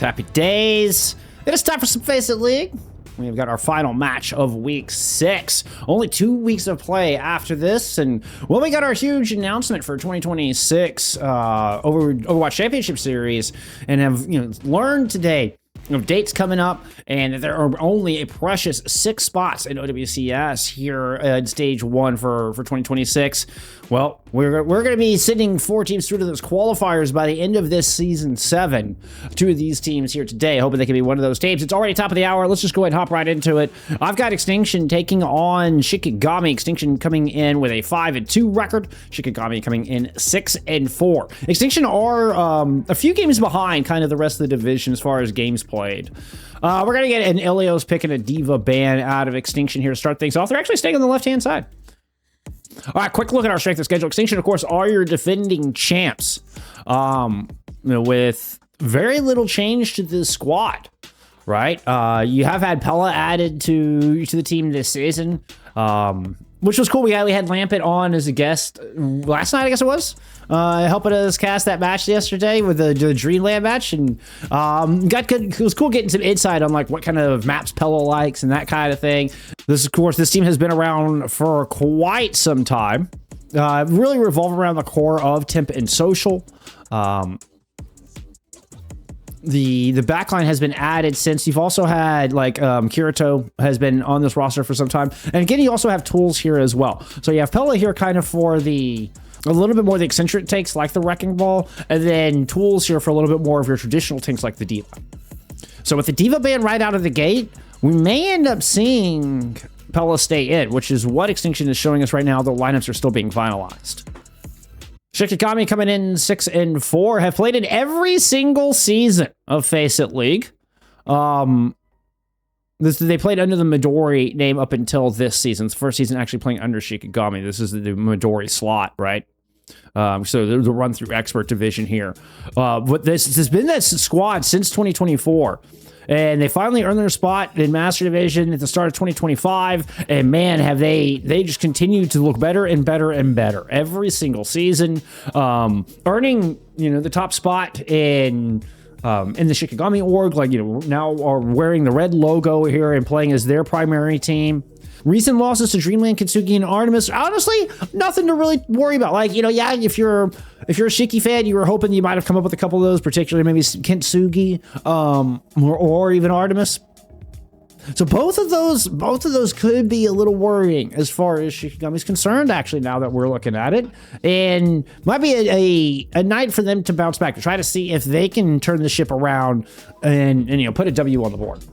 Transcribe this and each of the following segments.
Happy days. It is time for some FACEIT League. We've got our final match of week 6. Only 2 weeks of play after this, and well, we got our huge announcement for 2026 Overwatch Championship Series, and have learned today of dates coming up, and there are only a precious 6 spots in OWCS here in Stage 1 for 2026. Well, we're going to be sending 4 teams through to those qualifiers by the end of this Season 7. 2 of these teams here today, hoping they can be one of those teams. It's already top of the hour. Let's just go ahead and hop right into it. I've got Extinction taking on Shikigami. Extinction coming in with a 5-2 record. Shikigami coming in 6-4. Extinction are a few games behind kind of the rest of the division as far as games played. We're going to get an Ilios picking a Diva ban out of Extinction here to start things off. They're actually staying on the left-hand side. All right, quick look at our strength of schedule. Extinction, of course, are your defending champs, with very little change to the squad, right? You have had Pela added to the team this season, which was cool. We had Lampent on as a guest last night, I guess it was, helping us cast that match yesterday with the Dreamland match, and got good. It was cool getting some insight on like what kind of maps Pela likes and that kind of thing. This team has been around for quite some time. Really revolve around the core of temp and social. The backline has been added since. You've also had like Kirito has been on this roster for some time, and again you also have Twolzz here as well. So you have Pela here kind of for a little bit more of the eccentric takes like the Wrecking Ball, and then Twolzz here for a little bit more of your traditional tanks like the Diva. So with the Diva ban right out of the gate, we may end up seeing Pela stay in, which is what Extinction is showing us right now. The lineups are still being finalized. Shikigami coming in 6-4, have played in every single season of FACEIT League. They played under the Midori name up until this season. It's the first season actually playing under Shikigami. This is the Midori slot, right? So there's a run-through expert division here. But this has been that squad since 2024. And they finally earned their spot in Master Division at the start of 2025. And man, have they just continued to look better and better and better every single season. Earning, the top spot in the Shikigami org, now are wearing the red logo here and playing as their primary team. Recent losses to Dreamland, Kitsugi, and Artemis. Honestly, nothing to really worry about. If you're a Shiki fan, you were hoping you might have come up with a couple of those, particularly maybe Kitsugi, or even Artemis. So both of those could be a little worrying as far as Shikigami's concerned, actually, now that we're looking at it. And might be a night for them to bounce back, to try to see if they can turn the ship around and put a W on the board.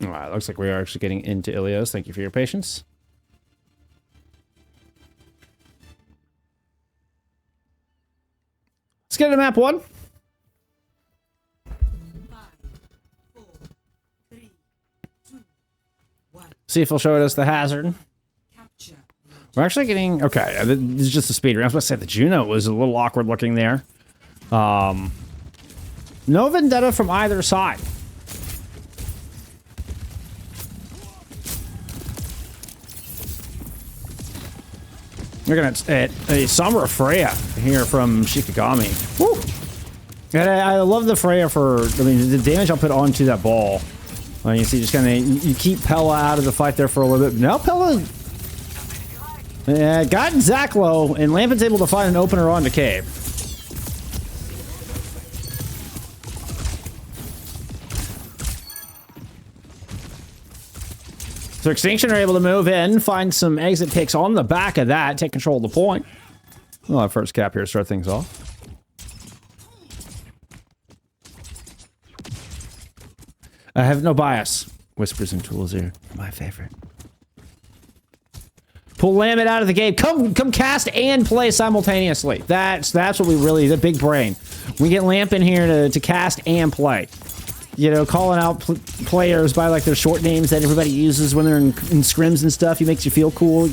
All right, looks like we are actually getting into Ilios. Thank you for your patience. Let's get into map 1. 5, 4, 3, 2, 1. Ceeful showed us the hazard. Capture. We're actually getting... Okay, this is just a speed run. I was about to say the Juno was a little awkward looking there. No vendetta from either side. We're gonna at a Sombra Freya here from Shikigami. Woo! And I love the Freya the damage I'll put onto that ball. You see, just kind of you keep Pela out of the fight there for a little bit. Now Pela got Zach low, and Lampent's able to find an opener onto Kabe. So Extinction are able to move in, find some exit picks on the back of that, take control of the point. We'll have first cap here to start things off. I have no bias. Whispers and Tools here. My favorite. Pull Lampent out of the game. Come cast and play simultaneously. That's what we really, the big brain. We get Lampent here to cast and play. Calling out players by like their short names that everybody uses when they're in scrims and stuff. He makes you feel cool,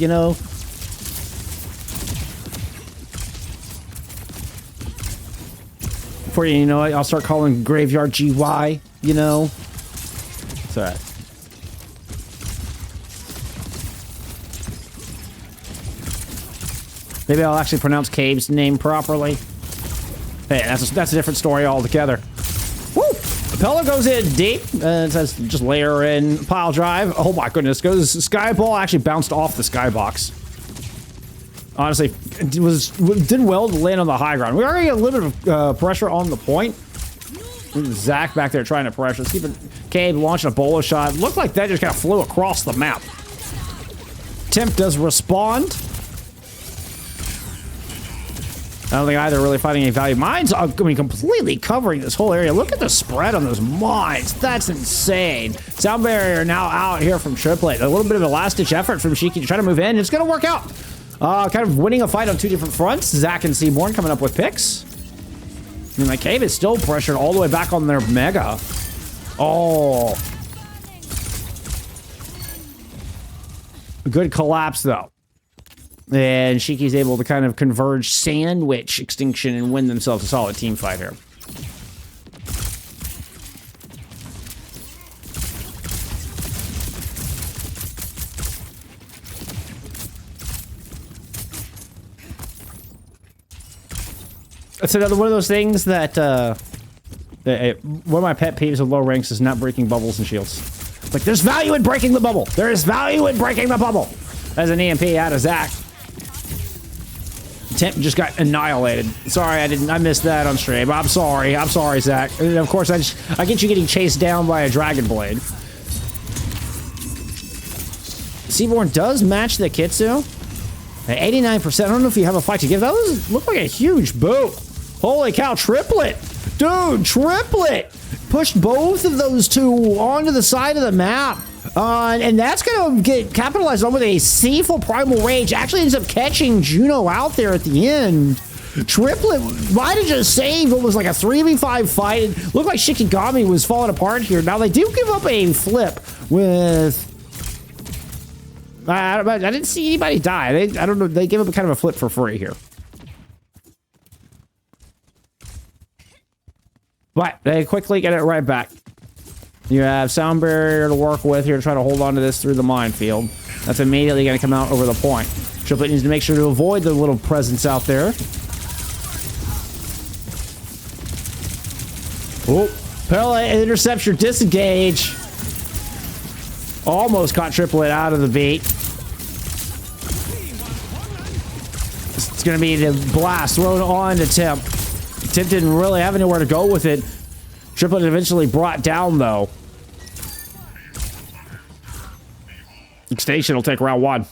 Before you know it, I'll start calling Graveyard GY, It's alright. Maybe I'll actually pronounce Kabe's name properly. Hey, that's a different story altogether. Pela goes in deep and says just layer in pile drive. Oh my goodness, goes Skyball actually bounced off the skybox. Honestly, it did well to land on the high ground. We already get a little bit of pressure on the point. Zach back there trying to pressure. Let's keep it. Kabe launching a bolo shot. Looked like that just kind of flew across the map. Temp does respond. I don't think either really finding any value. Mines are completely covering this whole area. Look at the spread on those mines. That's insane. Sound barrier now out here from Triplet. A little bit of a last-ditch effort from Shiki to try to move in. It's going to work out. Kind of winning a fight on two different fronts. Zach and Seaborn coming up with picks. And the Cave is still pressured all the way back on their Mega. Oh. Good collapse, though. And Shiki's able to kind of converge sandwich Extinction and win themselves a solid team fight here. That's another one of those things that, one of my pet peeves with low ranks is not breaking bubbles and shields. Like, there's value in breaking the bubble. There is value in breaking the bubble. As an EMP out of Zach. Temp just got annihilated. Sorry, I missed that on stream. I'm sorry, Zach. And of course, I get you getting chased down by a Dragon Blade. Seaborn does match the Kitsu. At 89%, I don't know if you have a fight to give. That looked like a huge boot. Holy cow, Triplet! Dude, Triplet! Pushed both of those two onto the side of the map. And that's going to get capitalized on with a Ceeful Primal Rage. Actually ends up catching Juno out there at the end. Triplet might have just saved what was like a 3v5 fight. It looked like Shikigami was falling apart here. Now, they do give up a flip with... I didn't see anybody die. I don't know. They gave up kind of a flip for free here. But they quickly get it right back. You have sound barrier to work with here to try to hold on to this through the minefield. That's immediately going to come out over the point. Triplet needs to make sure to avoid the little presence out there. Oh, Pela intercepts your disengage. Almost caught Triplet out of the beat. It's going to be the blast thrown on to Temp. Temp didn't really have anywhere to go with it. Triplet eventually brought down, though. Extinction will take round one.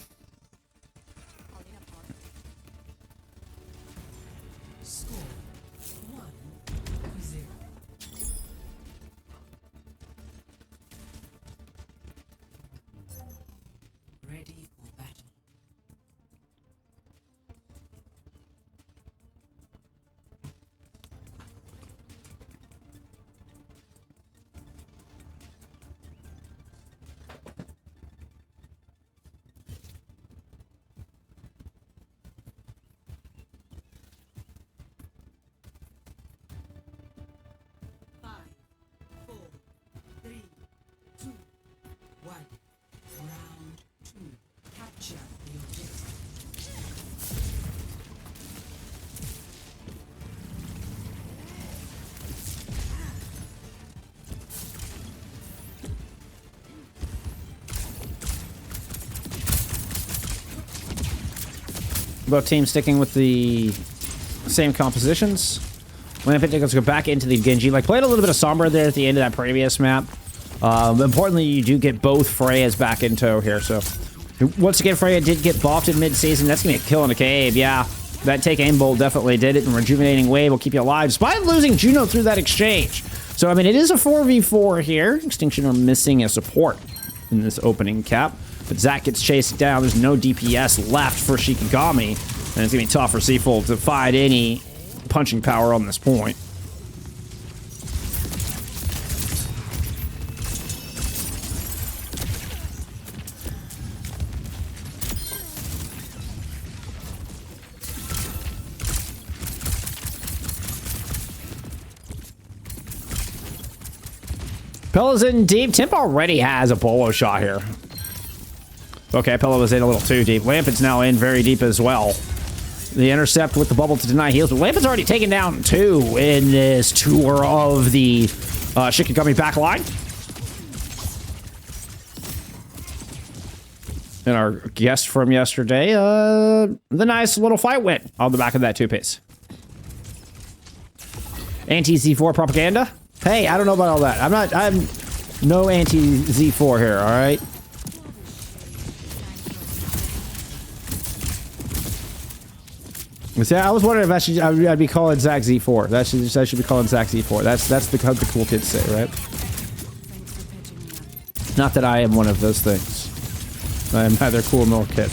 Both teams sticking with the same compositions. Lampent gets to go back into the Genji. Like, played a little bit of Sombra there at the end of that previous map. Importantly, you do get both Freyas back in tow here. So, once again, Freya did get buffed in mid-season. That's going to be a kill in a cave. Yeah, that take aim bolt definitely did it. And Rejuvenating Wave will keep you alive, despite losing Juno through that exchange. So, I mean, it is a 4v4 here. Extinction are missing a support in this opening cap. But Zach gets chased down. There's no DPS left for Shikigami. And it's going to be tough for Ceeful to find any punching power on this point. Pela's in deep. Temp already has a polo shot here. Okay, Pela was in a little too deep. Lampent's now in very deep as well. The intercept with the bubble to deny heals, but Lampent's already taken down 2 in this tour of the Shikigami back line. And our guest from yesterday, the nice little fight win on the back of that 2-piece. Anti-Z4 propaganda? Hey, I don't know about all that. I'm no anti-Z4 here, all right? See, I was wondering if I'd be calling Zach Z4. I should be calling Zach Z4. That's the cool kids say, right? Not that I am one of those things. I am neither cool nor kid.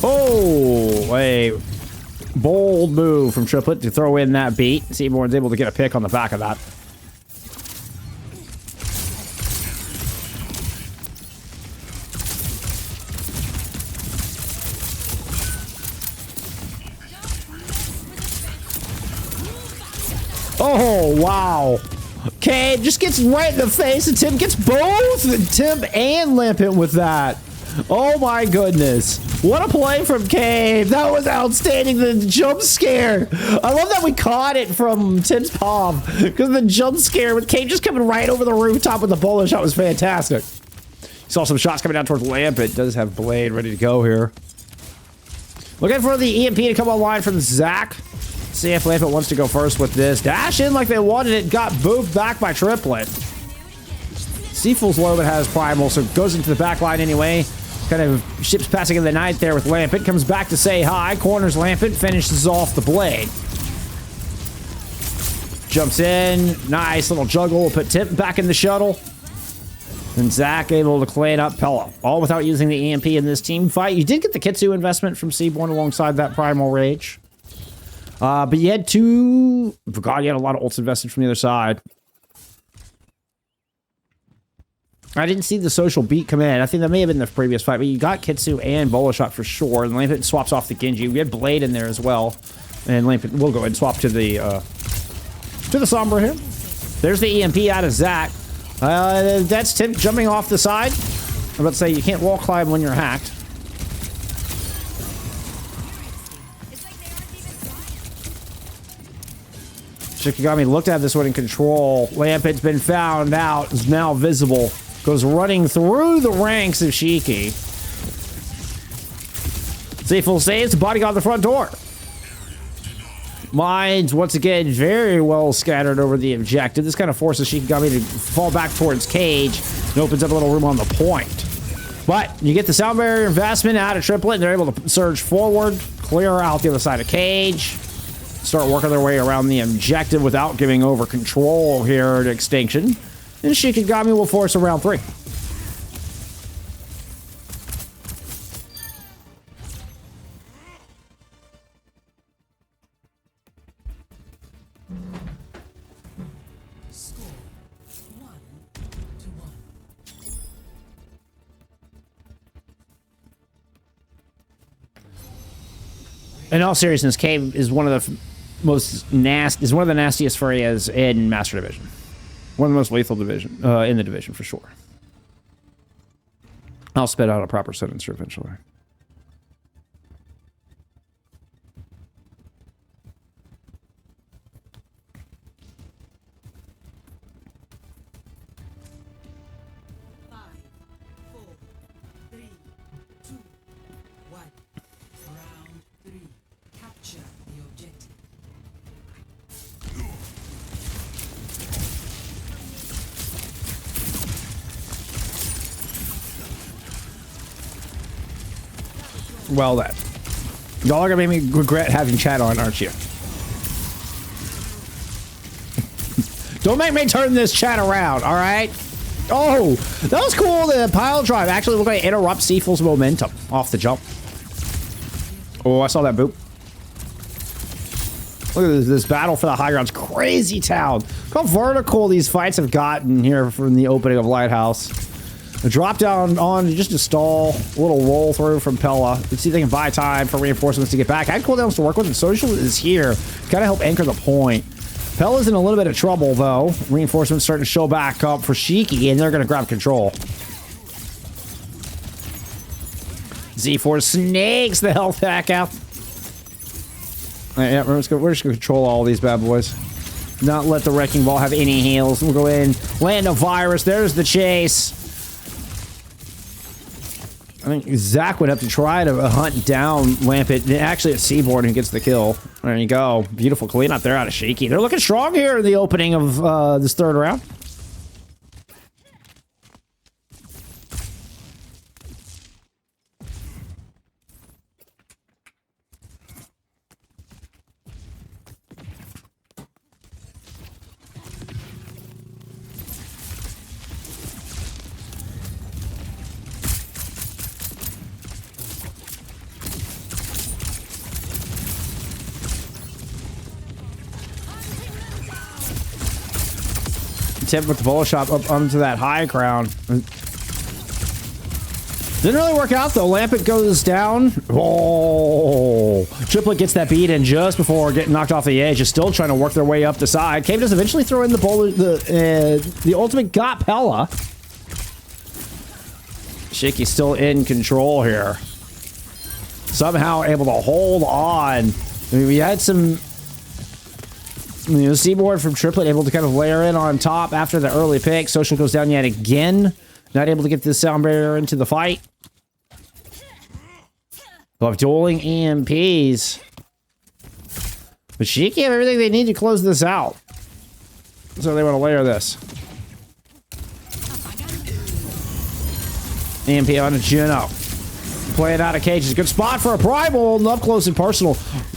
Oh, a bold move from Triplet to throw in that beat. Seabron's able to get a pick on the back of that. Oh, wow. Kabe just gets right in the face, and Tim gets both Tim and Lampent with that. Oh my goodness. What a play from Kabe. That was outstanding. The jump scare. I love that we caught it from Tim's palm, because the jump scare with Kabe just coming right over the rooftop with the bowler shot was fantastic. Saw some shots coming down towards Lampent. Does have Blade ready to go here. Looking for the EMP to come online from Zach. See if Lampent wants to go first with this. Dash in like they wanted it. Got boofed back by Triplet. Ceeful's low but has Primal, so goes into the back line anyway. Kind of ships passing in the night there with Lampent. Comes back to say hi. Corners Lampent. Finishes off the Blade. Jumps in. Nice little juggle. We'll put Tip back in the shuttle. And Zach able to clean up Pela. All without using the EMP in this team fight. You did get the Kitsu investment from Seaborn alongside that Primal Rage. But you had two... God, you had a lot of ults invested from the other side. I didn't see the social beat come in. I think that may have been the previous fight, but you got Kitsu and Bola Shot for sure. And Lampent swaps off the Genji. We had Blade in there as well. And Lampent will go ahead and swap to the Sombra here. There's the EMP out of Zach. That's Tim jumping off the side. I'm about to say you can't wall climb when you're hacked. Shikigami looked at this one in control. Lampent's been found out. Is now visible. Goes running through the ranks of Shiki. Ceeful saves. Body got the front door. Mines, once again, very well scattered over the objective. This kind of forces Shikigami to fall back towards Cage and opens up a little room on the point. But you get the sound barrier investment out of Triplet, and they're able to surge forward, clear out the other side of Cage, start working their way around the objective without giving over control here at Extinction. And Shikigami will force a round 3. In all seriousness, Kabe is one of the one of the nastiest Furias in Master Division. One of the most lethal division in the division for sure. I'll spit out a proper sentence here eventually. Well then. Y'all are gonna make me regret having chat on, aren't you? Don't make me turn this chat around, alright? Oh, that was cool. The pile drive actually looked like it interrupt Ceeful's momentum off the jump. Oh, I saw that boop. Look at this battle for the high grounds. Crazy town. Look how vertical these fights have gotten here from the opening of Lighthouse. A drop down on just a stall, a little roll through from Pela. Let's see if they can buy time for reinforcements to get back. Had cooldowns to work with, and Social is here. Gotta help anchor the point. Pela's in a little bit of trouble, though. Reinforcements starting to show back up for Shiki, and they're gonna grab control. Z4 snakes the health pack out. Yeah, we're just gonna control all these bad boys. Not let the Wrecking Ball have any heals. We'll go in, land a virus. There's the chase. I think Zach would have to try to hunt down Lampent. Actually, it's Seaborn who gets the kill. There you go. Beautiful cleanup there out of Shiki. They're looking strong here in the opening of this third round. Tip with the bullet shot up onto that high ground. Didn't really work out though. Lampent goes down. Oh, Triplet gets that beat in just before getting knocked off the edge. Is still trying to work their way up the side. Kabe does eventually throw in the ultimate got Pela. Shiki's still in control here. Somehow able to hold on. I mean, we had some. You know, Seaboard from Triplet able to kind of layer in on top after the early pick. Social goes down yet again. Not able to get this sound barrier into the fight. We'll have dueling EMPs. But Shiki have everything they need to close this out. So they want to layer this. EMP on Juno. Play it out of cages. Good spot for a primal. Up close and personal.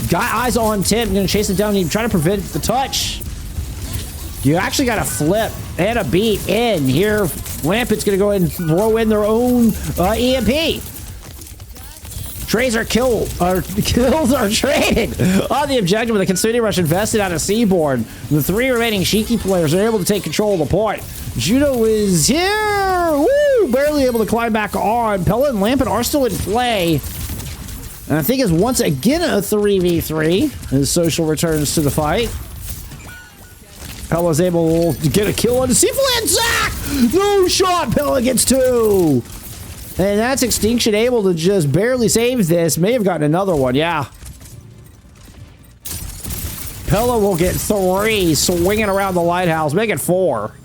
Got eyes on Tim. Gonna chase it down. You try to prevent the touch. You actually got a flip and a beat in here. Lampent's gonna go ahead and throw in their own EMP. Trays are killed. Kills are traded on the objective with a Kitsune Rush invested out of Seaborn. The three remaining Shiki players are able to take control of the point. Juno is here. Woo! Barely able to climb back on. Pela and Lampent are still in play. And I think it's once again a 3v3 as Social returns to the fight. Pela's able to get a kill on the Ceeful and Zach! No shot! Pela gets two! And that's Extinction able to just barely save this. May have gotten another one, yeah. Pela will get three, swinging around the lighthouse, make it four.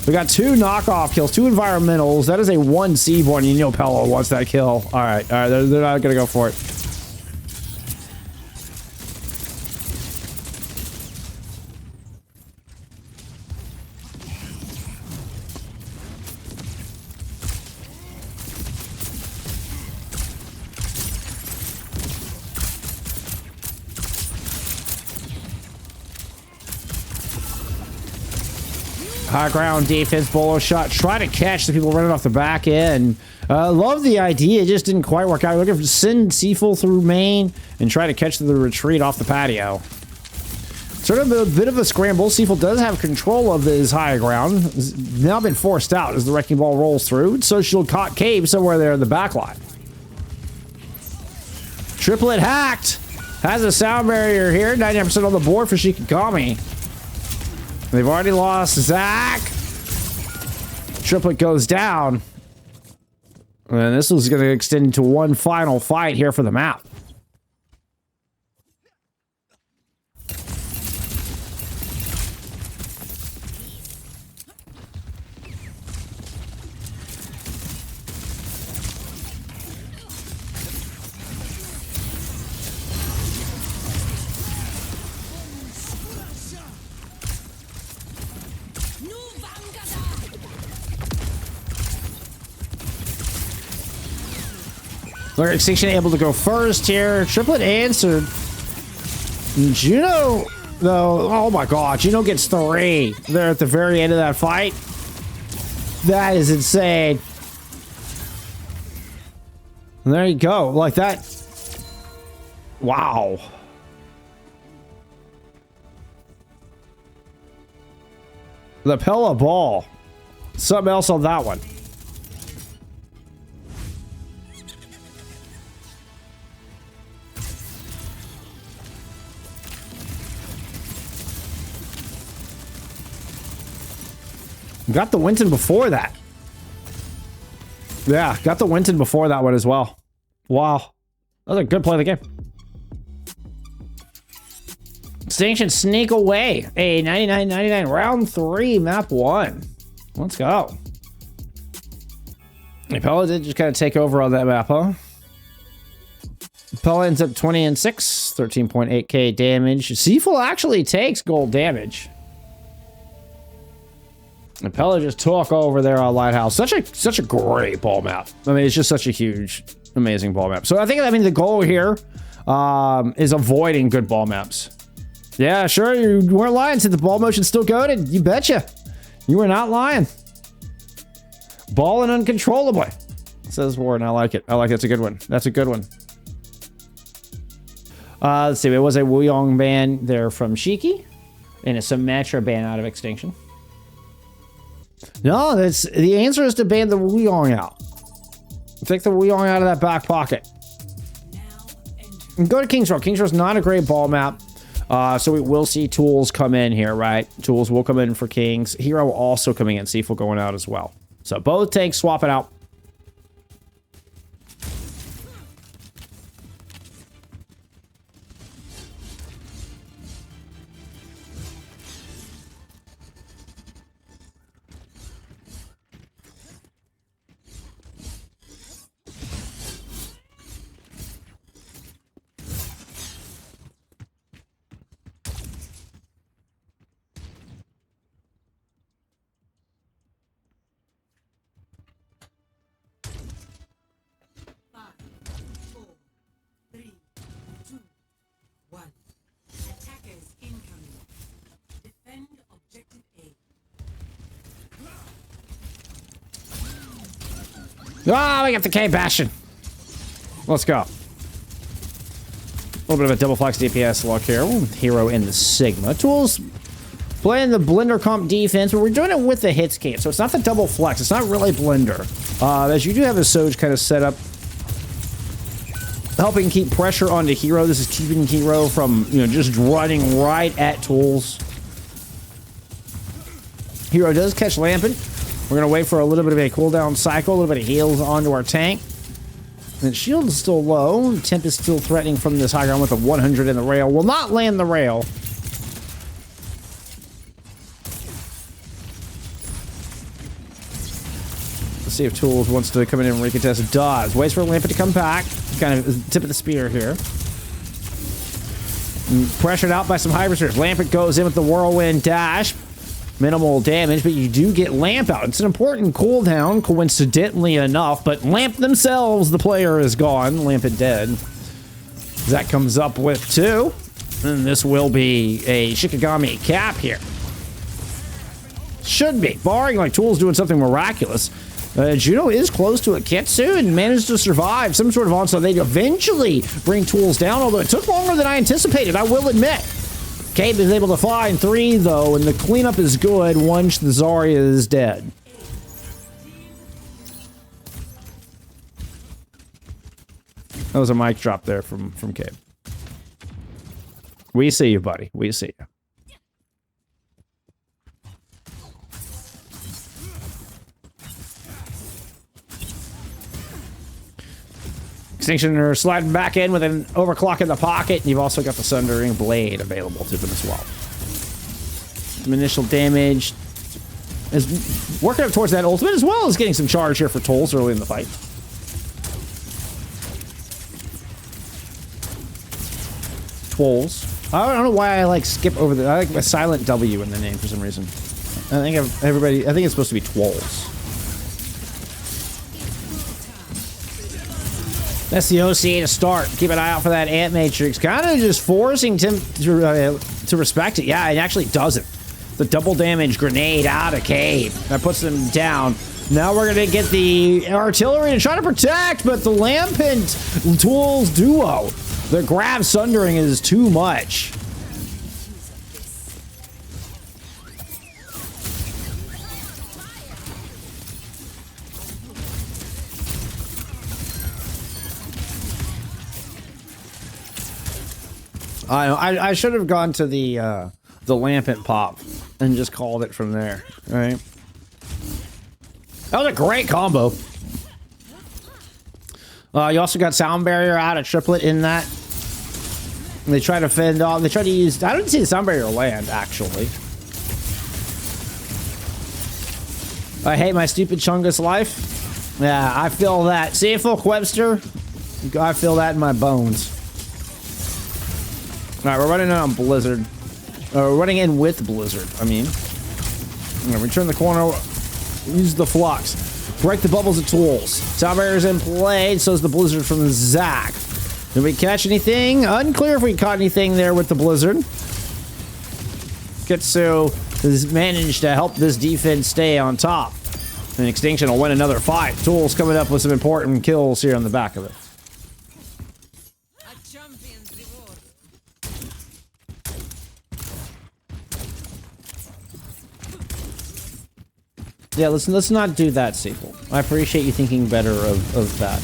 We got two knockoff kills, two environmentals. That is a one Seaborn. You know Pela wants that kill. All right, they're not going to go for it. High ground defense, bolo shot. Try to catch the people running off the back end. Love the idea. It just didn't quite work out. Looking to send Ceeful through main and try to catch the retreat off the patio. Sort of a bit of a scramble. Ceeful does have control of his high ground. It's now been forced out as the Wrecking Ball rolls through. Social caught Kabe somewhere there in the back line. Triplet hacked. Has a sound barrier here. 99% on the board for Shikigami. They've already lost Zach. Triplet goes down. And this was going to extend into one final fight here for the map. Extinction able to go first here. Triplet answered. Juno, though, oh my god, Juno gets three there at the very end of that fight. That is insane. And there you go, like that. Wow. The Pela ball. Something else on that one. Got the Winton before that. Yeah, got the Winton before that one as well. Wow. That was a good play of the game. Extinction sneak away. A 99-99 round 3, map 1. Let's go. Pela did just kind of take over on that map, huh? Pela ends up 20 and 6, 13.8k damage. Ceeful actually takes gold damage. And Pela just took over there on Lighthouse. Such a great ball map. I mean, it's just such a huge, amazing ball map. So I think the goal here is avoiding good ball maps. Yeah, sure, you weren't lying. Said the ball motion's still goated. You betcha. You were not lying. Balling uncontrollably, says Warren. I like it. I like it. That's a good one. That's a good one. Let's see. It was a Wuyong ban there from Shiki, and a Symmetra ban out of Extinction. No, that's the answer is to ban the Wuyong out. Take the Wuyong out of that back pocket. And go to King's Row. King's Row is not a great ball map. So we will see Twolzz come in here, right? Twolzz will come in for Kings. Hero also coming in. Ceeful going out as well. So both tanks swapping out. Ah, we got the K Bastion. Let's go. A little bit of a double flex DPS look here. Ooh, Hero in the Sigma. Twolzz playing the Blender comp defense, but we're doing it with the hits camp. So it's not the double flex. It's not really Blender. As you do have a Soge kind of set up, helping keep pressure onto Hero. This is keeping Hero from, just running right at Twolzz. Hero does catch Lampent. We're going to wait for a little bit of a cooldown cycle, a little bit of heals onto our tank. And shield is still low. Temp is still threatening from this high ground with a 100 in the rail. Will not land the rail. Let's see if Twolzz wants to come in and recontest. Does. Waits for Lampent to come back. Kind of tip of the spear here. And pressured out by some Hyperspears. Lampent goes in with the whirlwind dash. Minimal damage, but you do get Lamp out. It's an important cooldown, coincidentally enough, but Lamp themselves, the player is gone. Lampent dead. That comes up with 2. And this will be a Shikigami cap here. Should be, barring like Twolzz doing something miraculous. Juno is close to a Ketsu and managed to survive some sort of onslaught. They eventually bring Twolzz down, although it took longer than I anticipated, I will admit. Kabe is able to find 3, though, and the cleanup is good once the Zarya is dead. That was a mic drop there from Kabe. We see you, buddy. We see you. Extinction are sliding back in with an overclock in the pocket, and you've also got the Sundering Blade available to them as well. Some initial damage is working up towards that ultimate, as well as getting some charge here for Twolzz early in the fight. Twolzz. I don't know why I skip over the. I like a silent W in the name for some reason. I think it's supposed to be Twolzz. That's the OCA to start. Keep an eye out for that Ant Matrix. Kind of just forcing Tim to respect it. Yeah, it actually doesn't. The double damage grenade out of Kabe. That puts them down. Now we're going to get the artillery to try to protect, but the Lampent Twolzz duo, the grab sundering is too much. I should have gone to the Lampent pop and just called it from there, right? That was a great combo. You also got Sound Barrier out of Triplet in that. They try to fend off. They try to use. I don't see the sound barrier land actually. I hate my stupid Chungus life. Yeah, I feel that. Ceeful Webster. I feel that in my bones. All right, we're running in on Blizzard. We're running in with Blizzard. I mean, I'm gonna return the corner. Use the flux. Break the bubbles of Twolzz. Sound barrier's in play. So is the Blizzard from Zach. Did we catch anything? Unclear if we caught anything there with the Blizzard. Kitsu has managed to help this defense stay on top. And Extinction will win another fight. Twolzz coming up with some important kills here on the back of it. A champion's reward. Yeah, let's not do that, Ceeful. I appreciate you thinking better of that.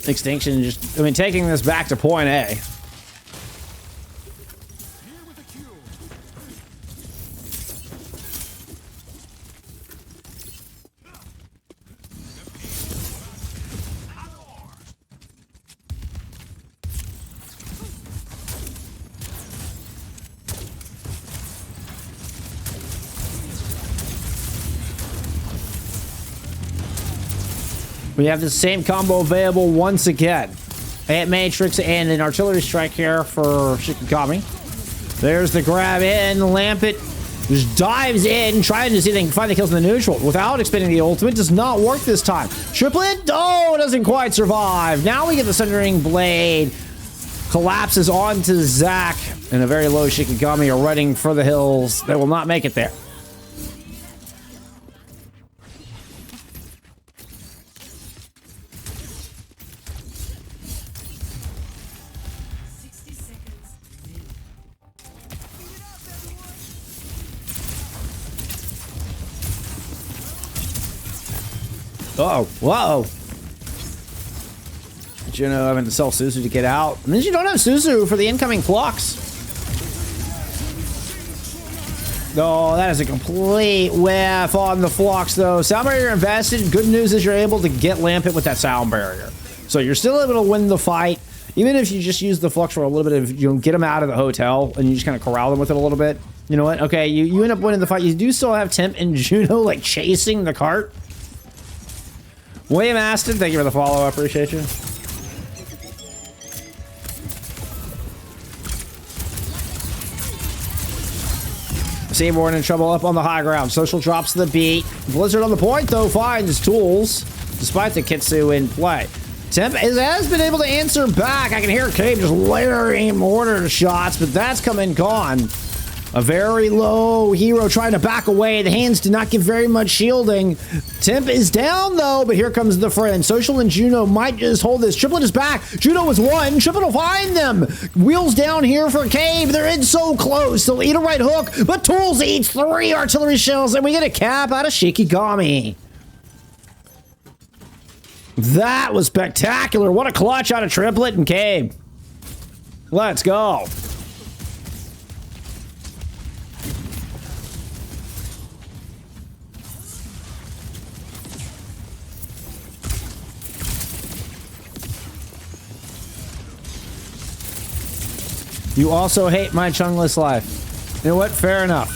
Extinction just, I mean, taking this back to point A. We have the same combo available once again. Ant Matrix and an artillery strike here for Shikigami. There's the grab in. Lampent just dives in, trying to see if they can find the kills in the neutral without expending the ultimate. Does not work this time. Triplet, oh, doesn't quite survive. Now we get the Sundering Blade. Collapses onto Zach. And a very low Shikigami are running for the hills. They will not make it there. Uh-oh. Whoa. Juno having to sell Suzu to get out. And then you don't have Suzu for the incoming flux. Oh, that is a complete whiff on the flux, though. Sound barrier invested. Good news is you're able to get Lampent with that sound barrier. So you're still able to win the fight. Even if you just use the flux for a little bit of, you know, get them out of the hotel and you just kind of corral them with it a little bit. You know what? Okay, you end up winning the fight. You do still have Temp and Juno, like, chasing the cart. William Aston, thank you for the follow. I appreciate you. Seaborn in trouble up on the high ground. Social drops the beat. Blizzard on the point, though, finds Twolzz, despite the Kitsu in play. Temp has been able to answer back. I can hear Kabe just layering mortar shots, but that's come and gone. A very low hero trying to back away. The hands do not give very much shielding. Temp is down, though, but here comes the friend. Social and Juno might just hold this. Triplet is back. Juno was one. Triplet will find them. Wheels down here for Kabe. They're in so close. They'll eat a right hook, but Twolzz eats 3 artillery shells, and we get a cap out of Shikigami. That was spectacular. What a clutch out of Triplet and Kabe. Let's go. You also hate my chungless life. You know what? Fair enough.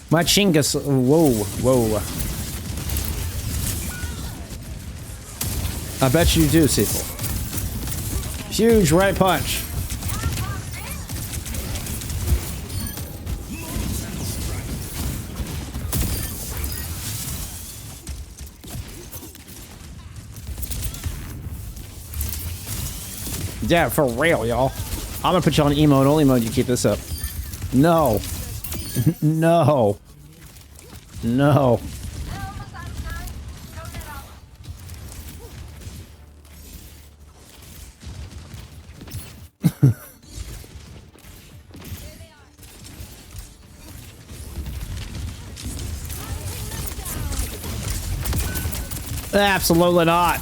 My chingus. Whoa, whoa. I bet you do, Ceeful. Huge right punch. Yeah, for real, y'all. I'm gonna put you on emo and only mode. You keep this up. No. No. No. Absolutely not.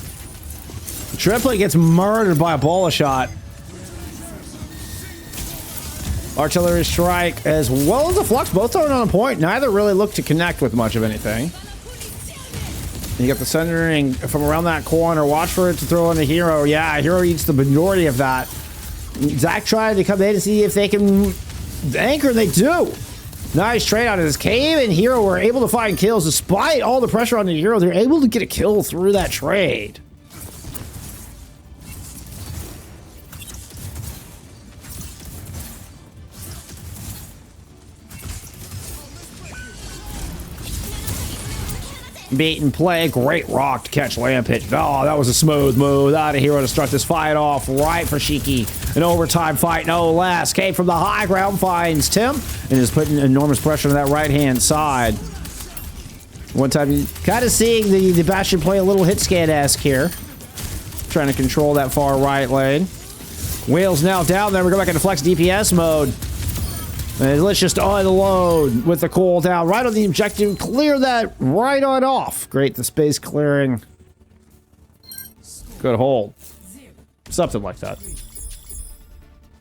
Triplet gets murdered by a bola shot. Artillery strike as well as the flux, both thrown on a point. Neither really looked to connect with much of anything. You get the centering from around that corner. Watch for it to throw on the hero. Yeah, hero eats the majority of that. Zach tried to come in to see if they can anchor. They do. Nice trade out of this. Kabe and hero were able to find kills despite all the pressure on the hero. They're able to get a kill through that trade. Beat and play. Great rock to catch Lampent. Oh, that was a smooth move. That a hero to start this fight off right for Shiki. An overtime fight, no less. Came from the high ground, finds Tim, and is putting enormous pressure on that right-hand side. One time, you kind of seeing the Bastion play a little hit scan-esque here. Trying to control that far right lane. Whale's now down there. We go back into flex DPS mode. And let's just unload with the cooldown right on the objective. Clear that right on off. Great, the space clearing. Good hold. Something like that.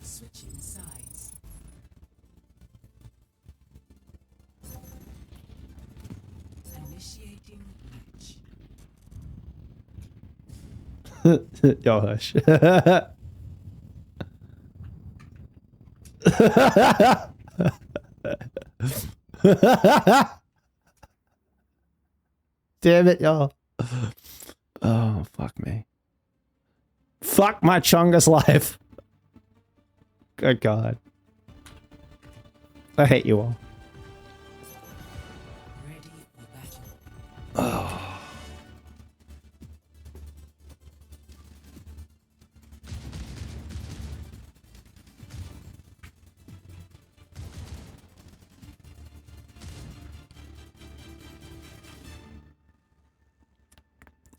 Switching sides. Initiating match. Yo, Hush. Damn it, y'all. Oh, fuck me. Fuck my Chungus life. Good God. I hate you all. Ready for battle. Oh.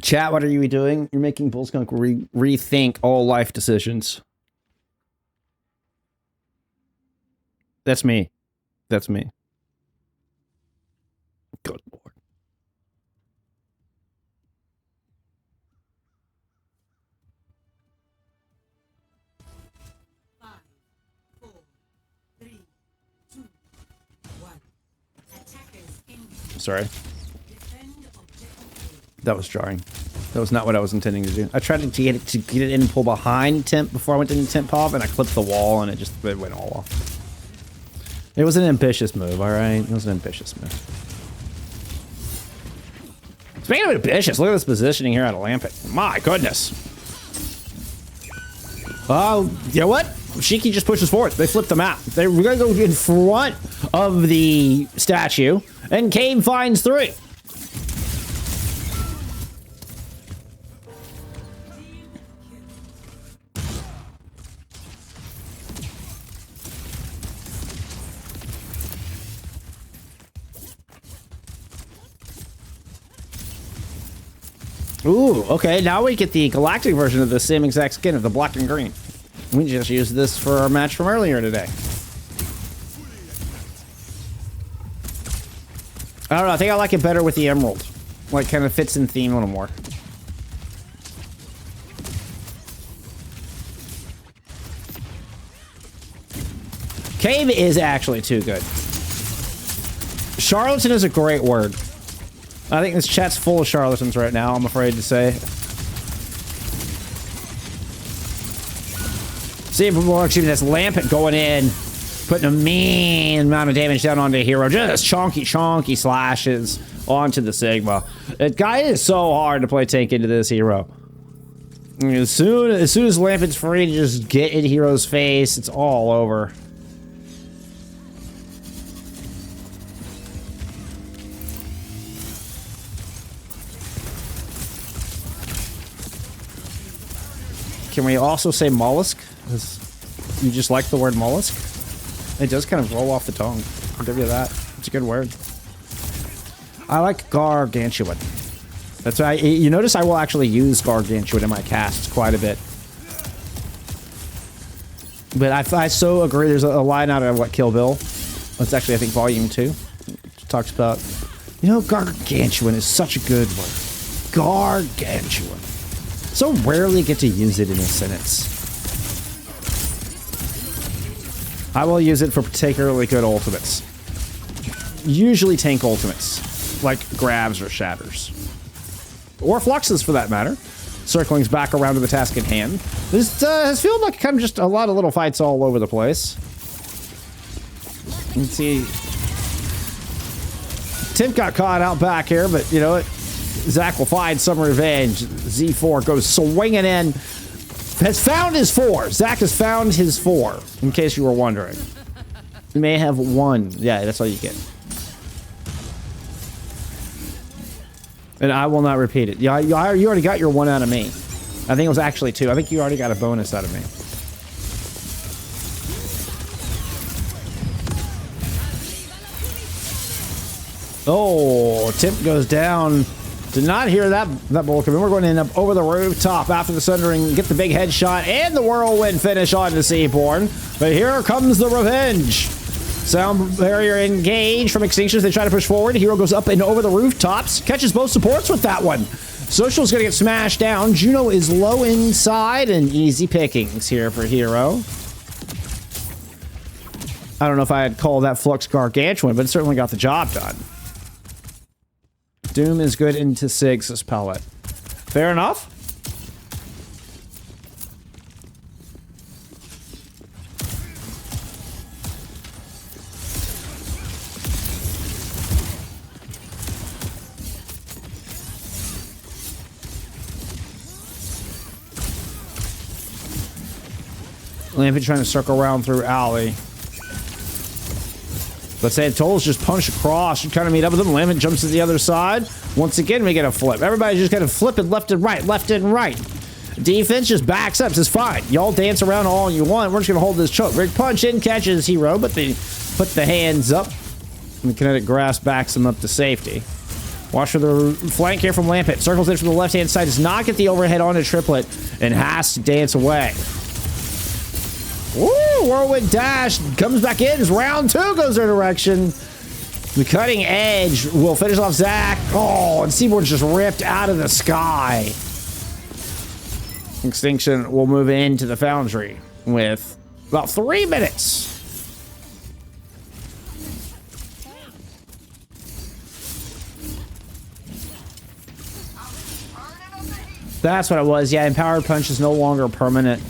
Chat, what are you doing? You're making Bullskunk rethink all life decisions. That's me. That's me. Good Lord. Five, 4, 3, 2, 1. Attackers in. Sorry. Defend objective. That was jarring. That was not what I was intending to do. I tried to get it in and pull behind Temp before I went into Temp Pop, and I clipped the wall, and it went all off. It was an ambitious move, all right? It was an ambitious move. Speaking of ambitious, look at this positioning here out of Lampent. My goodness. Oh, you know what? Shiki just pushes forward. They flip the map. We're going to go in front of the statue, and Kabe finds 3. Ooh, okay, now we get the galactic version of the same exact skin of the black and green. We just used this for our match from earlier today. I don't know, I think I like it better with the emerald. Like, kind of fits in theme a little more. Kabe is actually too good. Charlatan is a great word. I think this chat's full of charlatans right now, I'm afraid to say. See if more achievement has Lampent going in, putting a mean amount of damage down onto a hero. Just chonky slashes onto the Sigma. That guy is so hard to play tank into this hero. I mean, as soon as Lampent's free to just get in hero's face, it's all over. Can we also say mollusk? You just like the word mollusk? It does kind of roll off the tongue. I'll give you that. It's a good word. I like gargantuan. That's why you notice I will actually use gargantuan in my casts quite a bit. But I so agree. There's a line out of Kill Bill. That's actually, I think, volume 2. It talks about, you know, gargantuan is such a good word. Gargantuan. So rarely get to use it in a sentence. I will use it for particularly good ultimates. Usually tank ultimates, like grabs or shatters. Or fluxes for that matter. Circling's back around to the task at hand. This has felt like kind of just a lot of little fights all over the place. You can see Tim got caught out back here, but you know what? Zach will find some revenge. Z4 goes swinging in. Has found his 4. Zach has found his 4, in case you were wondering. You may have 1. Yeah, that's all you get. And I will not repeat it. Yeah, you already got your 1 out of me. I think it was actually 2. I think you already got a bonus out of me. Oh, Tip goes down. Did not hear that bullet come in. We're going to end up over the rooftop after the Sundering, get the big headshot and the whirlwind finish on the Seaborn. But here comes the revenge. Sound barrier engaged from Extinction as they try to push forward. Hero goes up and over the rooftops. Catches both supports with that one. Social's going to get smashed down. Juno is low inside and easy pickings here for Hero. I don't know if I'd call that Flux gargantuan, but it certainly got the job done. Doom is good into Sig's pellet. Fair enough. Lampent trying to circle around through alley. Let's say Twolzz just punched across and kind of meet up with him. Lampent jumps to the other side. Once again, we get a flip. Everybody's just kind of flipping left and right, left and right. Defense just backs up, says fine. Y'all dance around all you want. We're just going to hold this choke. Rig punch in, catches Hero, but they put the hands up. And the kinetic grasp backs him up to safety. Watch for the flank here from Lampent. Circles in from the left-hand side. Does not get the overhead on a triplet and has to dance away. Woo! Whirlwind dash comes back in. Round 2 goes their direction. The cutting edge will finish off Zach. Oh, and Seaborn's just ripped out of the sky. Extinction will move into the Foundry with about 3 minutes. That's what it was. Yeah, Empowered Punch is no longer permanent.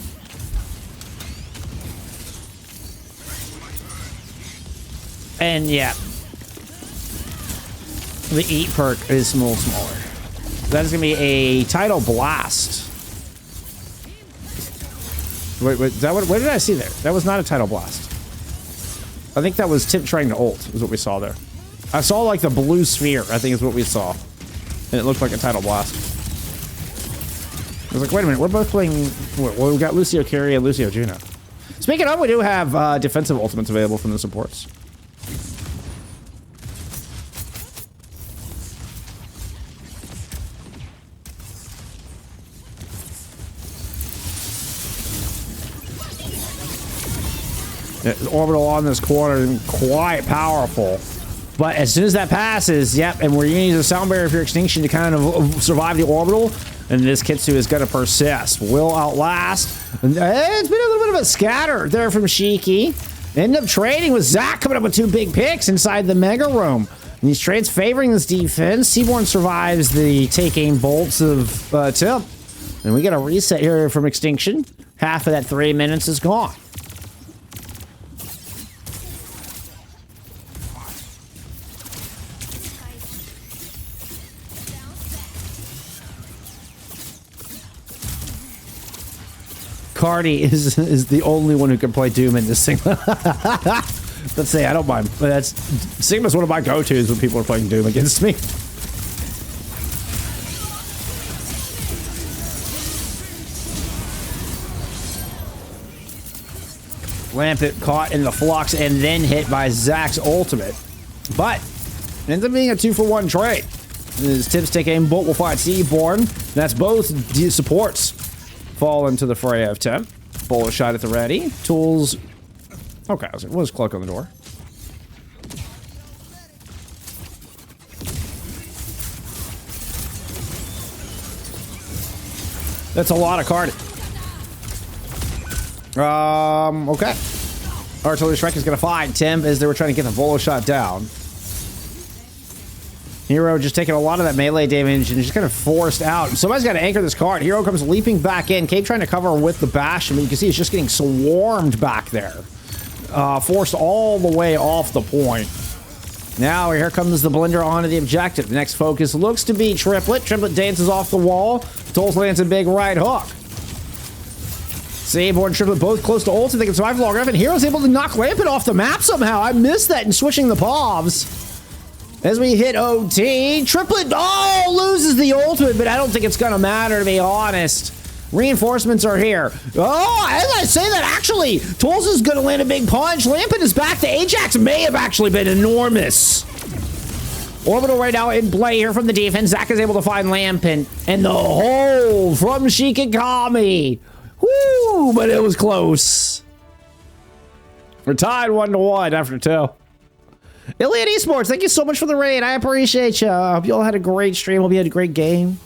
And yeah, the Eat perk is a little smaller. That is going to be a Tidal Blast. Wait, is that what did I see there? That was not a Tidal Blast. I think that was Tip trying to ult, is what we saw there. I saw like the blue sphere, I think is what we saw. And it looked like a Tidal Blast. I was like, wait a minute, we're both playing... Well, we got Lucio Carry and Lucio Juno. Speaking of, we do have defensive ultimates available from the supports. Orbital on this corner and quite powerful. But as soon as that passes, yep, and we're going to use a sound barrier for Extinction to kind of survive the orbital. And this Kitsu is going to persist. Will outlast. And it's been a little bit of a scatter there from Shiki. End up trading with Zach coming up with 2 big picks inside the Mega Room. And these trades favoring this defense. Seaborn survives the take-aim bolts of Tip. And we get a reset here from Extinction. Half of that 3 minutes is gone. Cardi is the only one who can play Doom in this Sigma. Let's say I don't mind, but that's Sigma's one of my go-tos when people are playing Doom against me. Lampent caught in the flux and then hit by Zach's ultimate, but it ends up being a 2-for-1 trade. His Tip's take aim bolt will fight Seaborn. That's both supports. Fall into the fray of Temp. Bullet shot at the ready. Twolzz. Okay, we'll just click on the door. That's a lot of card. Okay. Artillery strike is going to find Tim as they were trying to get the Volo shot down. Hero just taking a lot of that melee damage and just kind of forced out. Somebody's got to anchor this card. Hero comes leaping back in. Kabe trying to cover with the bash, and you can see it's just getting swarmed back there. Forced all the way off the point. Now here comes the blender onto the objective. The next focus looks to be Triplet. Triplet dances off the wall. Twolzz lands a big right hook. Seabron and Triplet both close to ult. They can survive long enough, and Hero's able to knock Lampent off the map somehow. I missed that in switching the POVs. As we hit OT, Triplet, loses the ultimate, but I don't think it's going to matter, to be honest. Reinforcements are here. Oh, as I say that, actually, Twolzz is going to land a big punch. Lampent is back. The Ajax may have actually been enormous. Orbital right now in play here from the defense. Zach is able to find Lampent. And the hole from Shikigami. Woo, but it was close. We're tied 1-1 after 2. Ilios Esports, thank you so much for the raid. I appreciate you. I hope you all had a great stream. Hope you had a great game.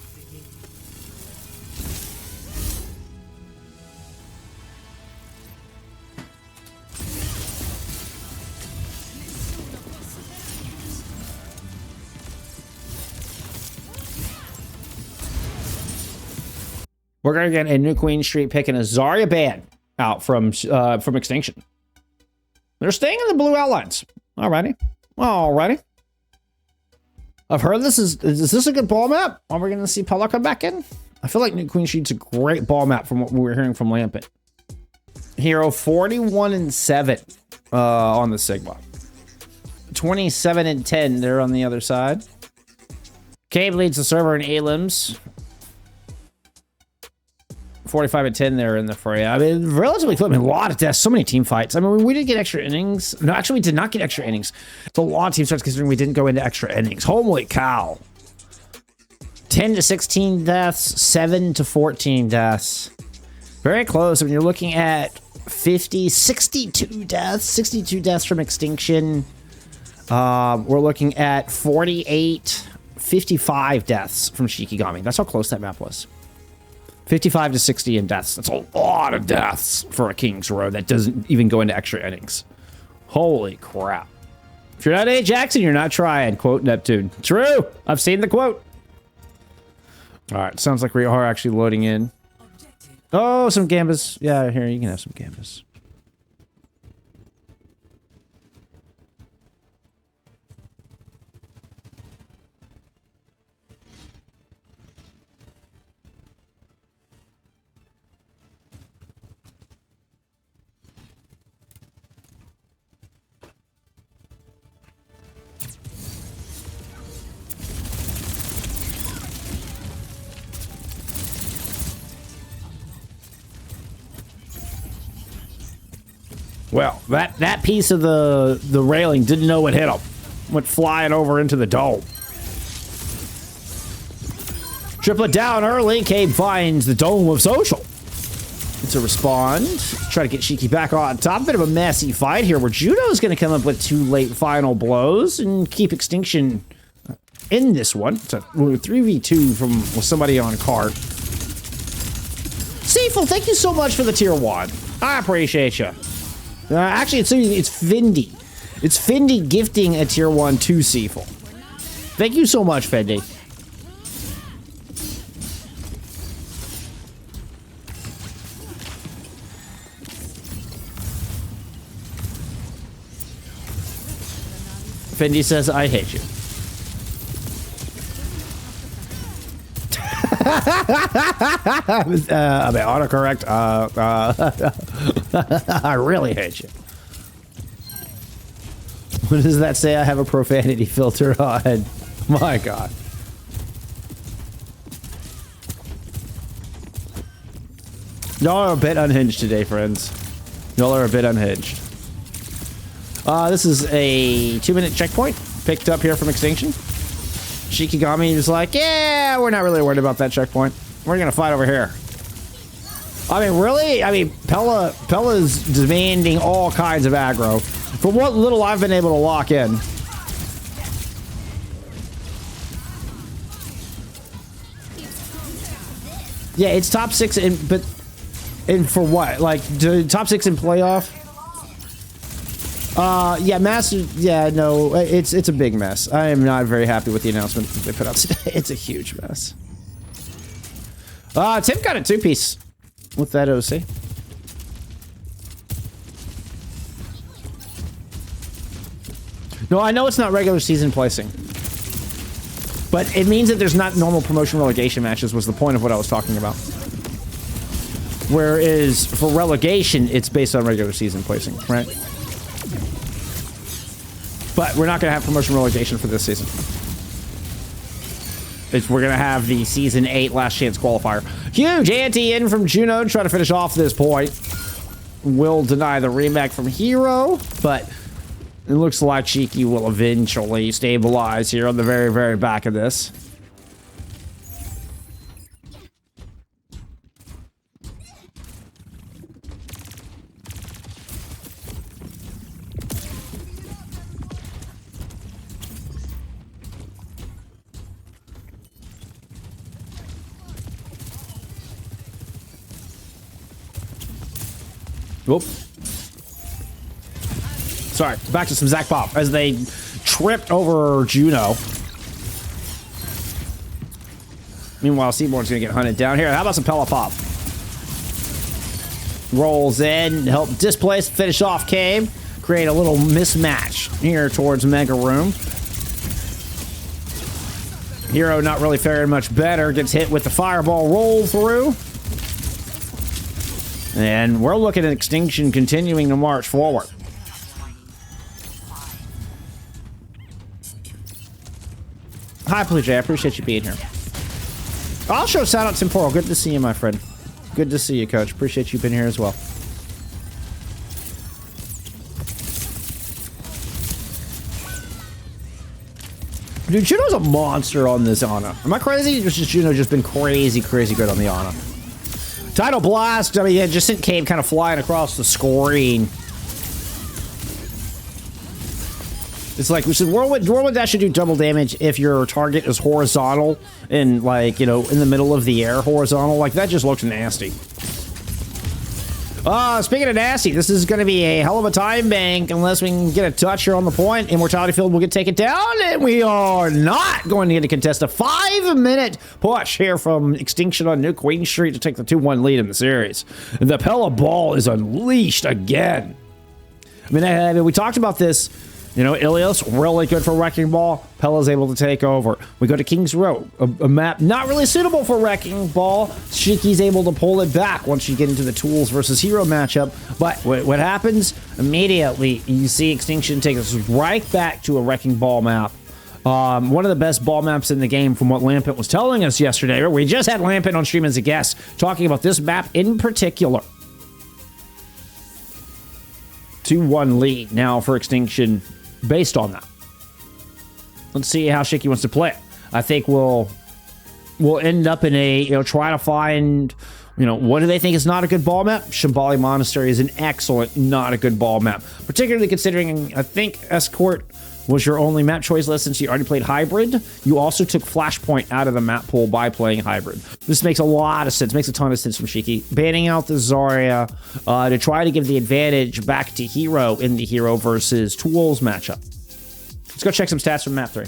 We're gonna get a new Queen Street pick and a Zarya ban out from Extinction. They're staying in the blue outlines. Alrighty. Alrighty. I've heard is this a good ball map? Are we gonna see Pela come back in? I feel like New Queen Street's a great ball map from what we were hearing from Lampent. Hero 41-7 on the Sigma. 27-10 they're on the other side. Kabe leads the server in Elims. 45-10 there in the fray. I mean, relatively close. I mean, a lot of deaths, so many team fights. I mean, we did get extra innings. No, actually, we did not get extra innings. It's a lot of team starts considering we didn't go into extra innings. Holy cow. 10-16 deaths, 7-14 deaths. Very close. I mean, you're looking at 62 deaths from Extinction. We're looking at 55 deaths from Shikigami. That's how close that map was. 55-60 in deaths. That's a lot of deaths for a King's Row that doesn't even go into extra innings. Holy crap. If you're not Ajax, you're not trying. Quote Neptune. True. I've seen the quote. All right. Sounds like we are actually loading in. Oh, some Gambas. Yeah, here, you can have some Gambas. Well, that piece of the railing didn't know what hit him. Went flying over into the dome. Triplet down early. Kabe finds the dome of social. It's a respond. Try to get Shiki back on top. Bit of a messy fight here where Juno's going to come up with 2 late final blows and keep Extinction in this one. It's a 3v2 with somebody on cart. Ceeful, thank you so much for the tier 1. I appreciate you. Actually, it's Fendi. It's Fendi gifting a tier 1 to Ceeful. Thank you so much, Fendi. Fendi says, I hate you. I mean, autocorrect. I really hate you. What does that say? I have a profanity filter on. My God. Y'all are a bit unhinged today, friends. Y'all are a bit unhinged. This is a 2-minute checkpoint picked up here from Extinction. Shikigami was like, yeah, we're not really worried about that checkpoint. We're going to fight over here. I mean, really? I mean, Pela's demanding all kinds of aggro. From what little I've been able to lock in. Yeah, it's top 6 in, but for what? Like top 6 in playoff? Yeah, master. Yeah, no, it's a big mess. I am not very happy with the announcement that they put out today. It's a huge mess. Tim got a 2-piece with that OC. No, I know it's not regular season placing. But it means that there's not normal promotion relegation matches was the point of what I was talking about. Whereas for relegation, it's based on regular season placing, right? But we're not going to have promotion relegation for this season. We're going to have the Season 8 Last Chance qualifier. Huge anti in from Juno to try to finish off this point. Will deny the remake from Hero, but it looks like Shiki will eventually stabilize here on the very, very back of this. Whoop. Sorry, back to some Zac Pop as they tripped over Juno. Meanwhile, seabron's gonna get hunted down here. How about some Pela Pop? Rolls in, help displace, finish off Kabe, create a little mismatch here towards Mega Room. Hero not really faring much better, gets hit with the fireball roll through. And we're looking at Extinction continuing to march forward. Hi, Blue Jay. I appreciate you being here. Also, shout out Temporal. Good to see you, my friend. Good to see you, Coach. Appreciate you being here as well. Dude, Juno's a monster on this Ana. Am I crazy? Or has Juno just been crazy, crazy good on the Ana? Tidal Blast. I mean, yeah, just sent Kabe kind of flying across the screen. It's like we said, Whirlwind Dash should do double damage if your target is horizontal and, like, you know, in the middle of the air, horizontal. Like, that just looks nasty. Speaking of nasty, this is going to be a hell of a time bank unless we can get a touch here on the point. Immortality Field will get taken down, and we are not going to get to contest a 5-minute push here from Extinction on New Queen Street to take the 2-1 lead in the series. The Pela ball is unleashed again. I mean, we talked about this. You know, Ilios, really good for Wrecking Ball. Pela's able to take over. We go to King's Row, a map not really suitable for Wrecking Ball. Shiki's able to pull it back once you get into the Twolzz versus Hero matchup. But what happens? Immediately, you see Extinction take us right back to a Wrecking Ball map. One of the best ball maps in the game from what Lampent was telling us yesterday. We just had Lampent on stream as a guest talking about this map in particular. 2-1 lead now for Extinction. Based on that, let's see how Shiki wants to play it. I think we'll end up in a, you know, try to find, you know, what do they think is not a good ball map? Shambali Monastery is an excellent, not a good ball map, particularly considering I think Escort was your only map choice list since you already played Hybrid. You also took Flashpoint out of the map pool by playing Hybrid. This makes a lot of sense. Makes a ton of sense from Shiki. Banning out the Zarya to try to give the advantage back to Hero in the Hero versus Twolzz matchup. Let's go check some stats from map 3.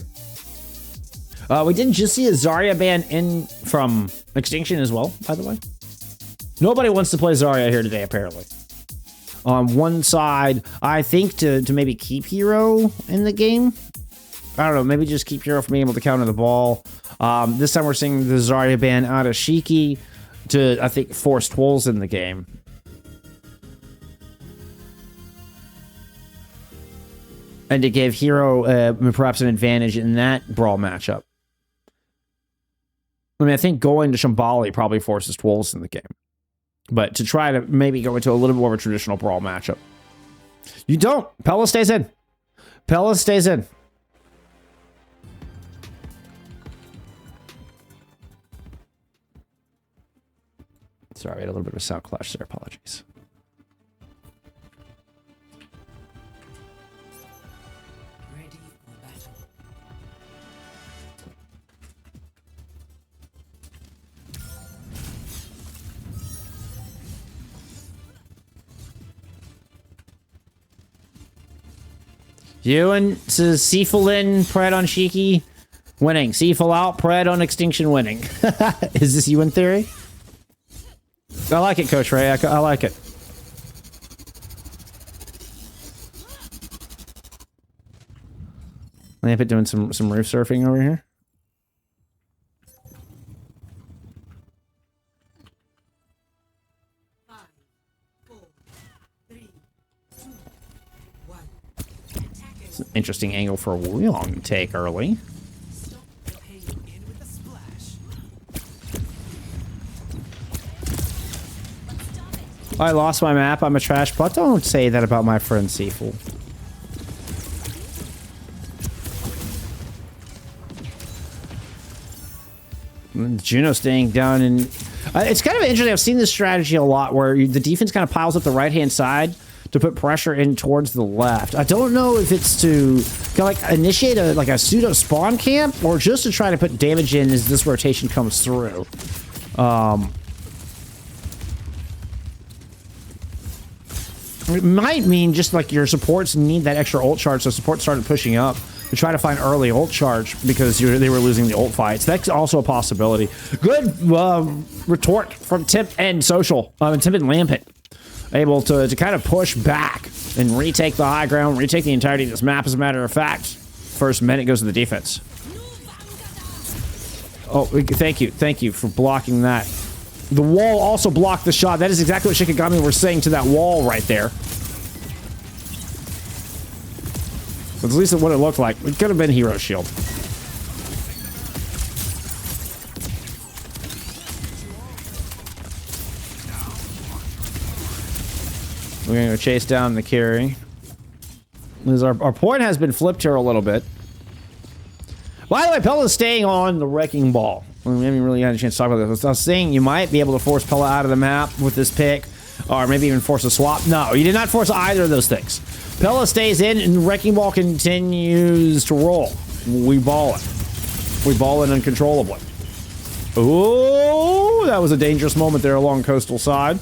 We did just see a Zarya ban in from Extinction as well, by the way. Nobody wants to play Zarya here today, apparently. On one side, I think to maybe keep Hero in the game. I don't know, maybe just keep Hero from being able to counter the ball. This time we're seeing the Zarya ban out of Shiki to, I think, force Twolzz in the game. And to give Hero perhaps an advantage in that brawl matchup. I mean, I think going to Shambali probably forces Twolzz in the game. But to try to maybe go into a little bit more of a traditional brawl matchup. You don't. Pela stays in. Pela stays in. Sorry, I had a little bit of a sound clash there. Apologies. Ready for battle. Ewan says Ceeful in, Pred on Shiki, winning. Ceeful out, Pred on Extinction, winning. Is this Ewan theory? I like it, Coach Ray. I like it. Lampent doing some roof surfing over here. It's an interesting angle for a Wulong to take early. I lost my map. I'm a trash bot. Don't say that about my friend Ceeful. Juno staying down in... it's kind of interesting. I've seen this strategy a lot where the defense kind of piles up the right-hand side to put pressure in towards the left. I don't know if it's to kind of like initiate a pseudo spawn camp or just to try to put damage in as this rotation comes through. It might mean just like your supports need that extra ult charge, so support started pushing up to try to find early ult charge because they were losing the ult fights. That's also a possibility. Good retort from Tip and Social, Tip and Lampent. Able to kind of push back and retake the high ground, retake the entirety of this map, as a matter of fact. First minute goes to the defense. Oh, thank you for blocking that. The wall also blocked the shot. That is exactly what Shikigami were saying to that wall right there. That's at least what it looked like. It could have been Hero Shield. We're going to go chase down the carry. Our point has been flipped here a little bit. By the way, Pela's staying on the Wrecking Ball. We haven't really had a chance to talk about this. I was saying you might be able to force Pela out of the map with this pick, or maybe even force a swap. No, you did not force either of those things. Pela stays in, and the Wrecking Ball continues to roll. We ball it. We ball it uncontrollably. Ooh, that was a dangerous moment there along coastal side.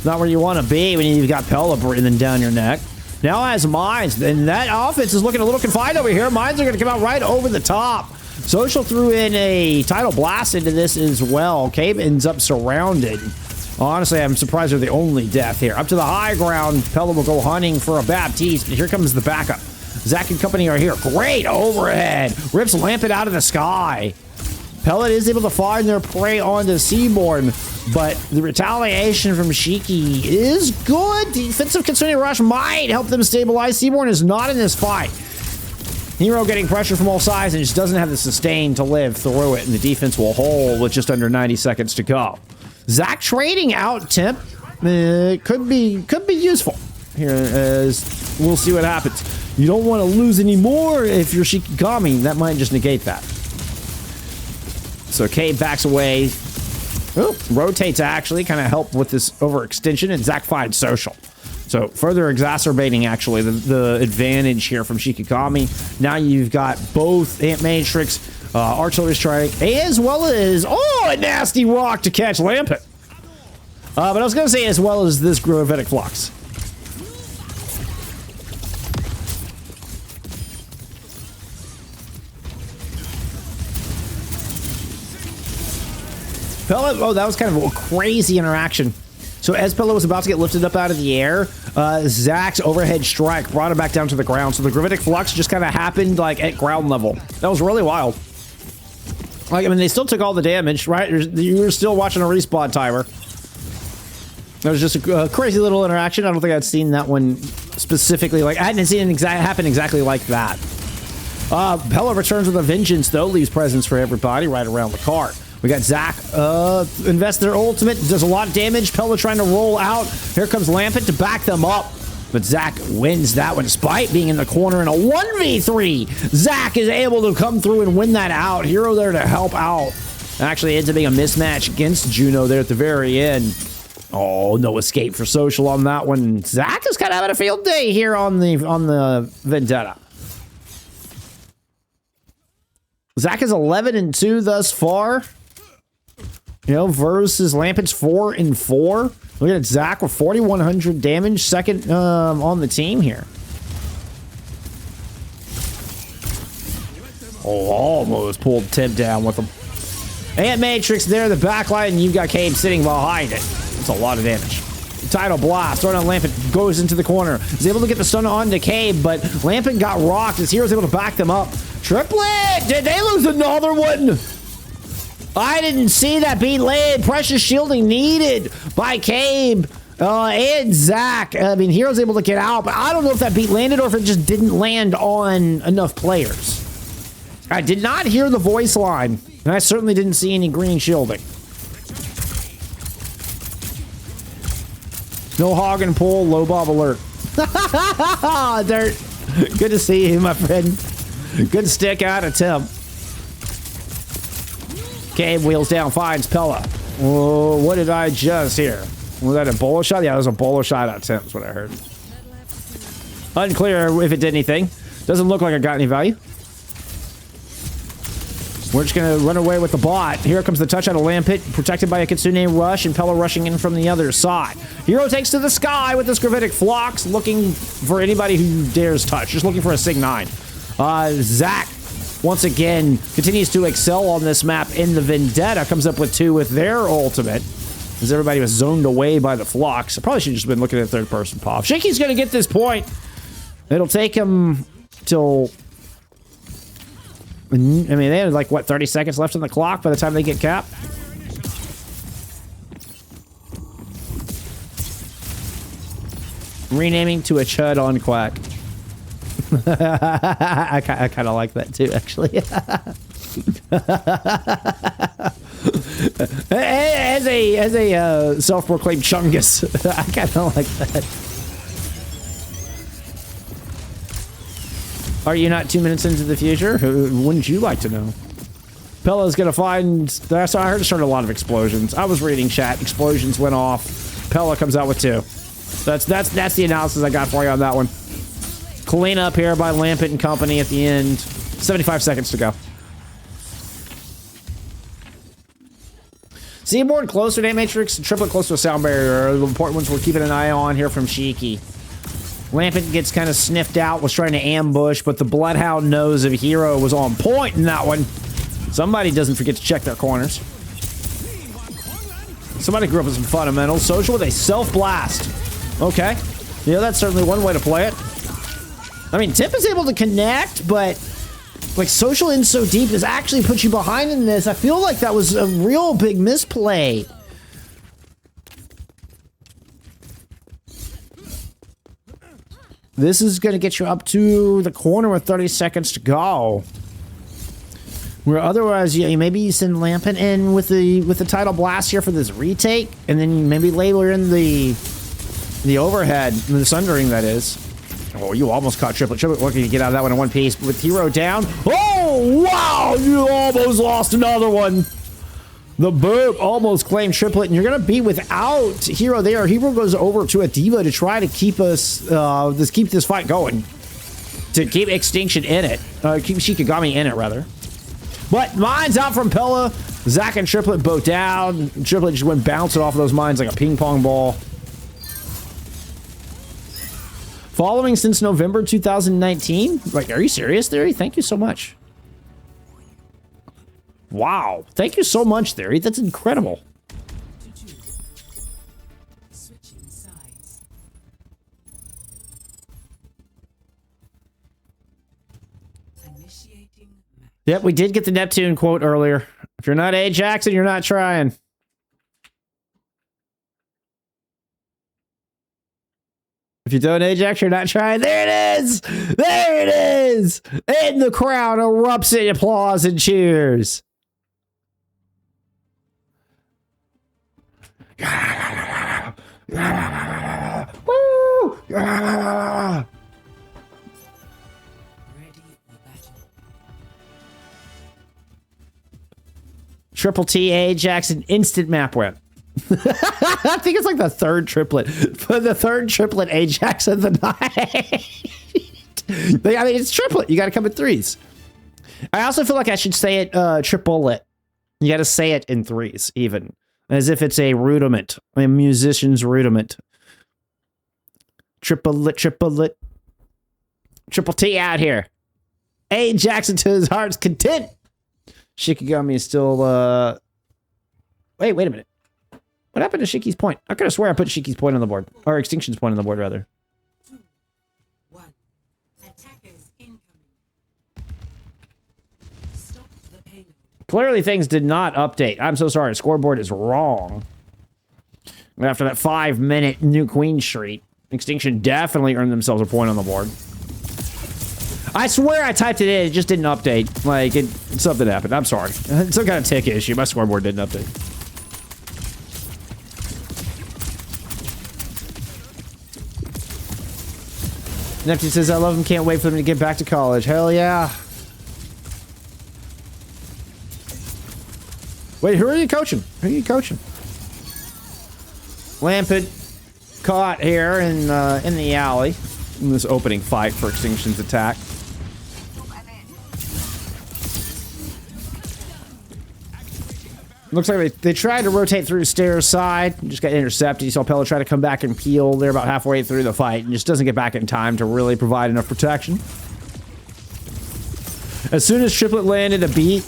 Not where you want to be when you've got Pela breathing down your neck. Now has Mines, and that offense is looking a little confined over here. Mines are going to come out right over the top. Social threw in a tidal blast into this as well. Kabe ends up surrounded. Honestly, I'm surprised they're the only death here. Up to the high ground, Pela will go hunting for a Baptiste, but here comes the backup. Zach and company are here. Great overhead. Rips Lampent out of the sky. Pela is able to find their prey onto seaborn, but the retaliation from Shiki is good. Defensive Kitsune Rush might help them stabilize. Seaborn is not in this fight. Hero getting pressure from all sides and just doesn't have the sustain to live through it, and the defense will hold with just under 90 seconds to go. Zach trading out Tip could be useful here, as we'll see what happens. You don't want to lose any more if you're Shikigami. That might just negate that. So Kabe backs away. Oh, rotates actually, kind of help with this overextension, and Zach finds Social. So further exacerbating actually the advantage here from Shikigami. Now you've got both Ant Matrix, Artillery Strike, as well as, oh, a nasty rock to catch Lampent. But I was going to say as well as this Gravitic Flux. Pela, oh, that was kind of a crazy interaction. So as Pela was about to get lifted up out of the air, Zach's overhead strike brought him back down to the ground. So the Gravitic Flux just kind of happened like at ground level. That was really wild. Like, I mean, they still took all the damage, right? You were still watching a respawn timer. That was just a crazy little interaction. I don't think I'd seen that one specifically. Like, I hadn't seen it happen exactly like that. Pela returns with a vengeance, though. Leaves presents for everybody right around the cart. We got Zach invest their ultimate, does a lot of damage. Pela trying to roll out. Here comes Lampent to back them up. But Zach wins that one despite being in the corner in a 1v3. Zach is able to come through and win that out. Hero there to help out. Actually ends up being a mismatch against Juno there at the very end. Oh, no escape for Social on that one. Zach is kind of having a field day here on the Vendetta. Zach is 11-2 thus far. You know, versus Lampent's 4-4. Look at Zach with 4,100 damage, second on the team here. Oh, almost pulled Tim down with him. Ant Matrix there in the back line, and you've got Kabe sitting behind it. That's a lot of damage. Tidal Blast, throwing on Lampent, goes into the corner. Is able to get the stun on to Kabe, but Lampent got rocked. His hero's able to back them up. Triplet! Did they lose another one? I didn't see that beat laid. Precious shielding needed by Kabe and Zach. I mean, hero's able to get out, but I don't know if that beat landed or if it just didn't land on enough players. I did not hear the voice line, and I certainly didn't see any green shielding. No hog and pull, low bob alert. Dirt. Good to see you, my friend. Good stick out of Tim. Kabe wheels down, finds Pela. Oh, what did I just hear? Was that a bolo shot? Yeah, it was a bolo shot out of Tim, is what I heard. Unclear if it did anything. Doesn't look like it got any value. We're just going to run away with the bot. Here comes the touch out of Lampent, protected by a Kitsune Rush, and Pela rushing in from the other side. Hero takes to the sky with this Gravitic Phlox, looking for anybody who dares touch. Just looking for a Sig 9. Zach, once again, continues to excel on this map in the Vendetta. Comes up with 2 with their ultimate, as everybody was zoned away by the Phlox. I probably should have just been looking at third-person pop. Shiki's going to get this point. It'll take him till... I mean, they had like, what, 30 seconds left on the clock by the time they get capped? Renaming to a chud on Quack. I kind of like that too, actually. as a self-proclaimed chungus, I kind of like that. Are you not 2 minutes into the future? Wouldn't you like to know? Pela's gonna find... I heard it started a lot of explosions. I was reading chat. Explosions went off. Pela comes out with 2. That's the analysis I got for you on that one. Clean up here by Lampent and company at the end. 75 seconds to go. Seaborn closer to Matrix, Triplet close to a sound barrier are the important ones we're keeping an eye on here from Shiki. Lampent gets kind of sniffed out, was trying to ambush, but the Bloodhound nose of Hero was on point in that one. Somebody doesn't forget to check their corners. Somebody grew up with some fundamentals. Social with a self-blast. Okay. Yeah, that's certainly one way to play it. I mean, Tip is able to connect, but like Social in so deep has actually put you behind in this. I feel like that was a real big misplay. This is going to get you up to the corner with 30 seconds to go. Where otherwise, yeah, maybe you send Lampent in with the Tidal Blast here for this retake, and then maybe later in the overhead, the Sundering, that is. Oh, you almost caught Triplet. Triplet looking to get out of that one in one piece. With Hero down. Oh, wow! You almost lost another one. The Boop almost claimed Triplet, and you're going to be without Hero there. Hero goes over to a Diva to try to keep us, keep this fight going. To keep Extinction in it. Keep Shikigami in it, rather. But mines out from Pela. Zach and Triplet both down. Triplet just went bouncing off of those mines like a ping pong ball. Following since November 2019? Like, are you serious, Theory? Thank you so much. Wow. Thank you so much, Theory. That's incredible. Switching sides. Initiating match. Yep, we did get the Neptune quote earlier. If you're not Ajax, you're not trying. If you don't Ajax, you're not trying. There it is! There it is! And the crowd erupts in applause and cheers. Woo! Ready for battle. Triple T, Ajax, and instant map win. I think it's like the third triplet. For the third triplet, Ajax of the night. I mean, it's triplet. You got to come in threes. I also feel like I should say it triplet. You got to say it in threes, even. As if it's a rudiment. A musician's rudiment. Triplet, triplet. Triple T out here. Jackson to his heart's content. Shikigami is still, wait a minute. What happened to Shiki's point? I could have sworn I put Shiki's point on the board. Or Extinction's point on the board, rather. 2, 1. Attackers incoming. Stop the payload. Clearly things did not update. I'm so sorry. Scoreboard is wrong. After that 5-minute New Queen Street, Extinction definitely earned themselves a point on the board. I swear I typed it in, it just didn't update. Like, something happened. I'm sorry. Some kind of tick issue. My scoreboard didn't update. Neptune says, I love him, can't wait for them to get back to college. Hell yeah. Wait, who are you coaching? Who are you coaching? Lampent caught here in the alley in this opening fight for Extinction's attack. Looks like they tried to rotate through stairs side, just got intercepted. You saw Pela try to come back and peel. They're about halfway through the fight and just doesn't get back in time to really provide enough protection. As soon as Triplet landed a beat,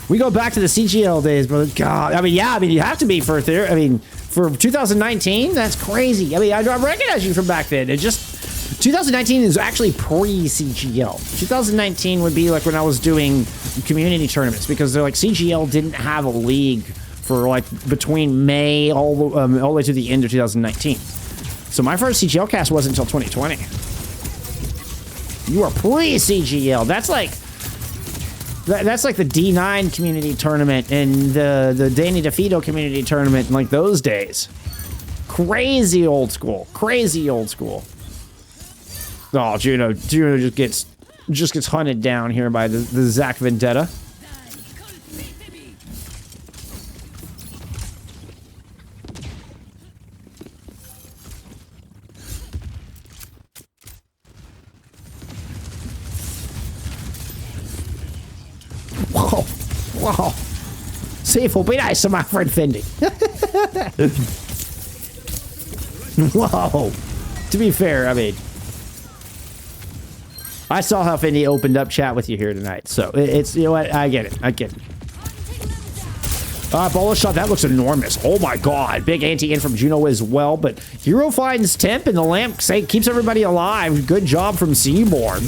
we go back to the CGL days, brother. God, I mean, yeah, you have to be for theory. I mean, for 2019, that's crazy. I mean, I recognize you from back then. It just 2019 is actually pre-CGL. 2019 would be like when I was doing community tournaments because they're like CGL didn't have a league for like between May all the way to the end of 2019. So my first CGL cast wasn't until 2020. You are pre-CGL. That's like the D9 community tournament and the Danny DeFito community tournament in like those days. Crazy old school. Crazy old school. Oh, Juno just gets hunted down here by the Zach Vendetta. Whoa, whoa. Ceeful, be nice to my friend Fendi. Whoa. To be fair, I mean, I saw how Fendi opened up chat with you here tonight, so it's, you know what, I get it, I get it. Bolo shot, that looks enormous. Oh my god, big anti-in from Juno as well, but Hero finds Temp and the lamp keeps everybody alive. Good job from Seaborn.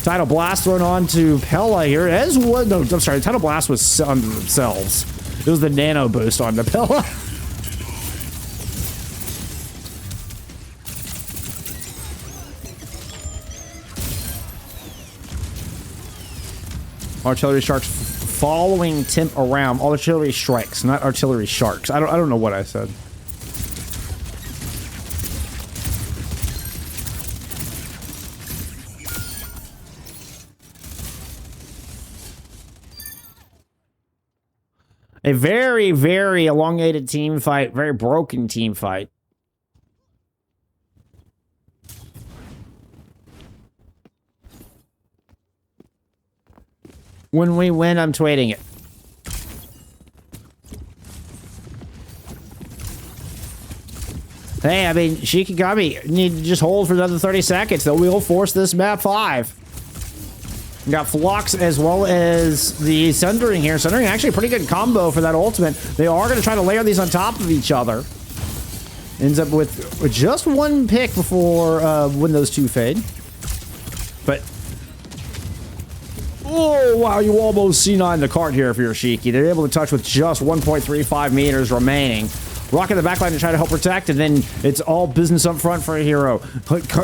Tidal Blast thrown on to Pela here, as well. No, I'm sorry, Tidal Blast was on themselves. It was the nano boost on the Pela. Artillery Sharks following Temp around. Artillery Strikes, not Artillery Sharks. I don't know what I said. A very, very elongated team fight. Very broken team fight. When we win, I'm tweeting it. Hey, I mean, Shikigami need to just hold for another 30 seconds. Though we'll force this map 5. We got Flux as well as the Sundering here. Sundering actually a pretty good combo for that ultimate. They are going to try to layer these on top of each other. Ends up with just one pick before when those two fade. But oh, wow, you almost C9 the cart here if you're Shiki. They're able to touch with just 1.35 meters remaining. Rock in the backline to try to help protect, and then it's all business up front for a Hero.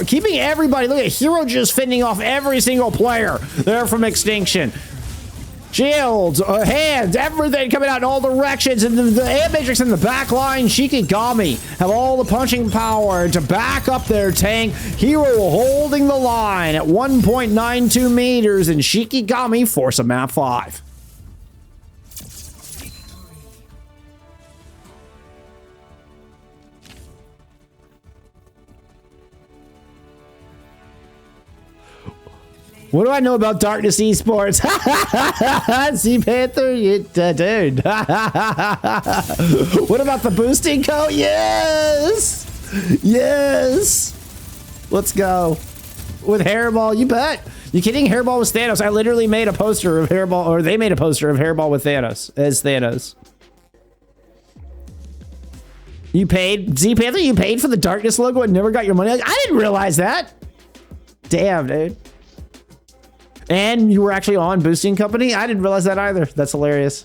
Keeping everybody, look at Hero just fending off every single player there from Extinction. Shields, hands, everything coming out in all directions, and the Ant Matrix in the back line. Shikigami have all the punching power to back up their tank. Hero holding the line at 1.92 meters, and Shikigami force a map 5. What do I know about Darkness Esports? Sea Panther, dude. What about the boosting code? Yes! Yes! Let's go. With Hairball, you bet. You kidding? Hairball was Thanos. I literally made a poster of Hairball, or they made a poster of Hairball with Thanos, as Thanos. You paid, Z Panther, you paid for the Darkness logo and never got your money? I didn't realize that. Damn, dude. And you were actually on Boosting Company? I didn't realize that either. That's hilarious.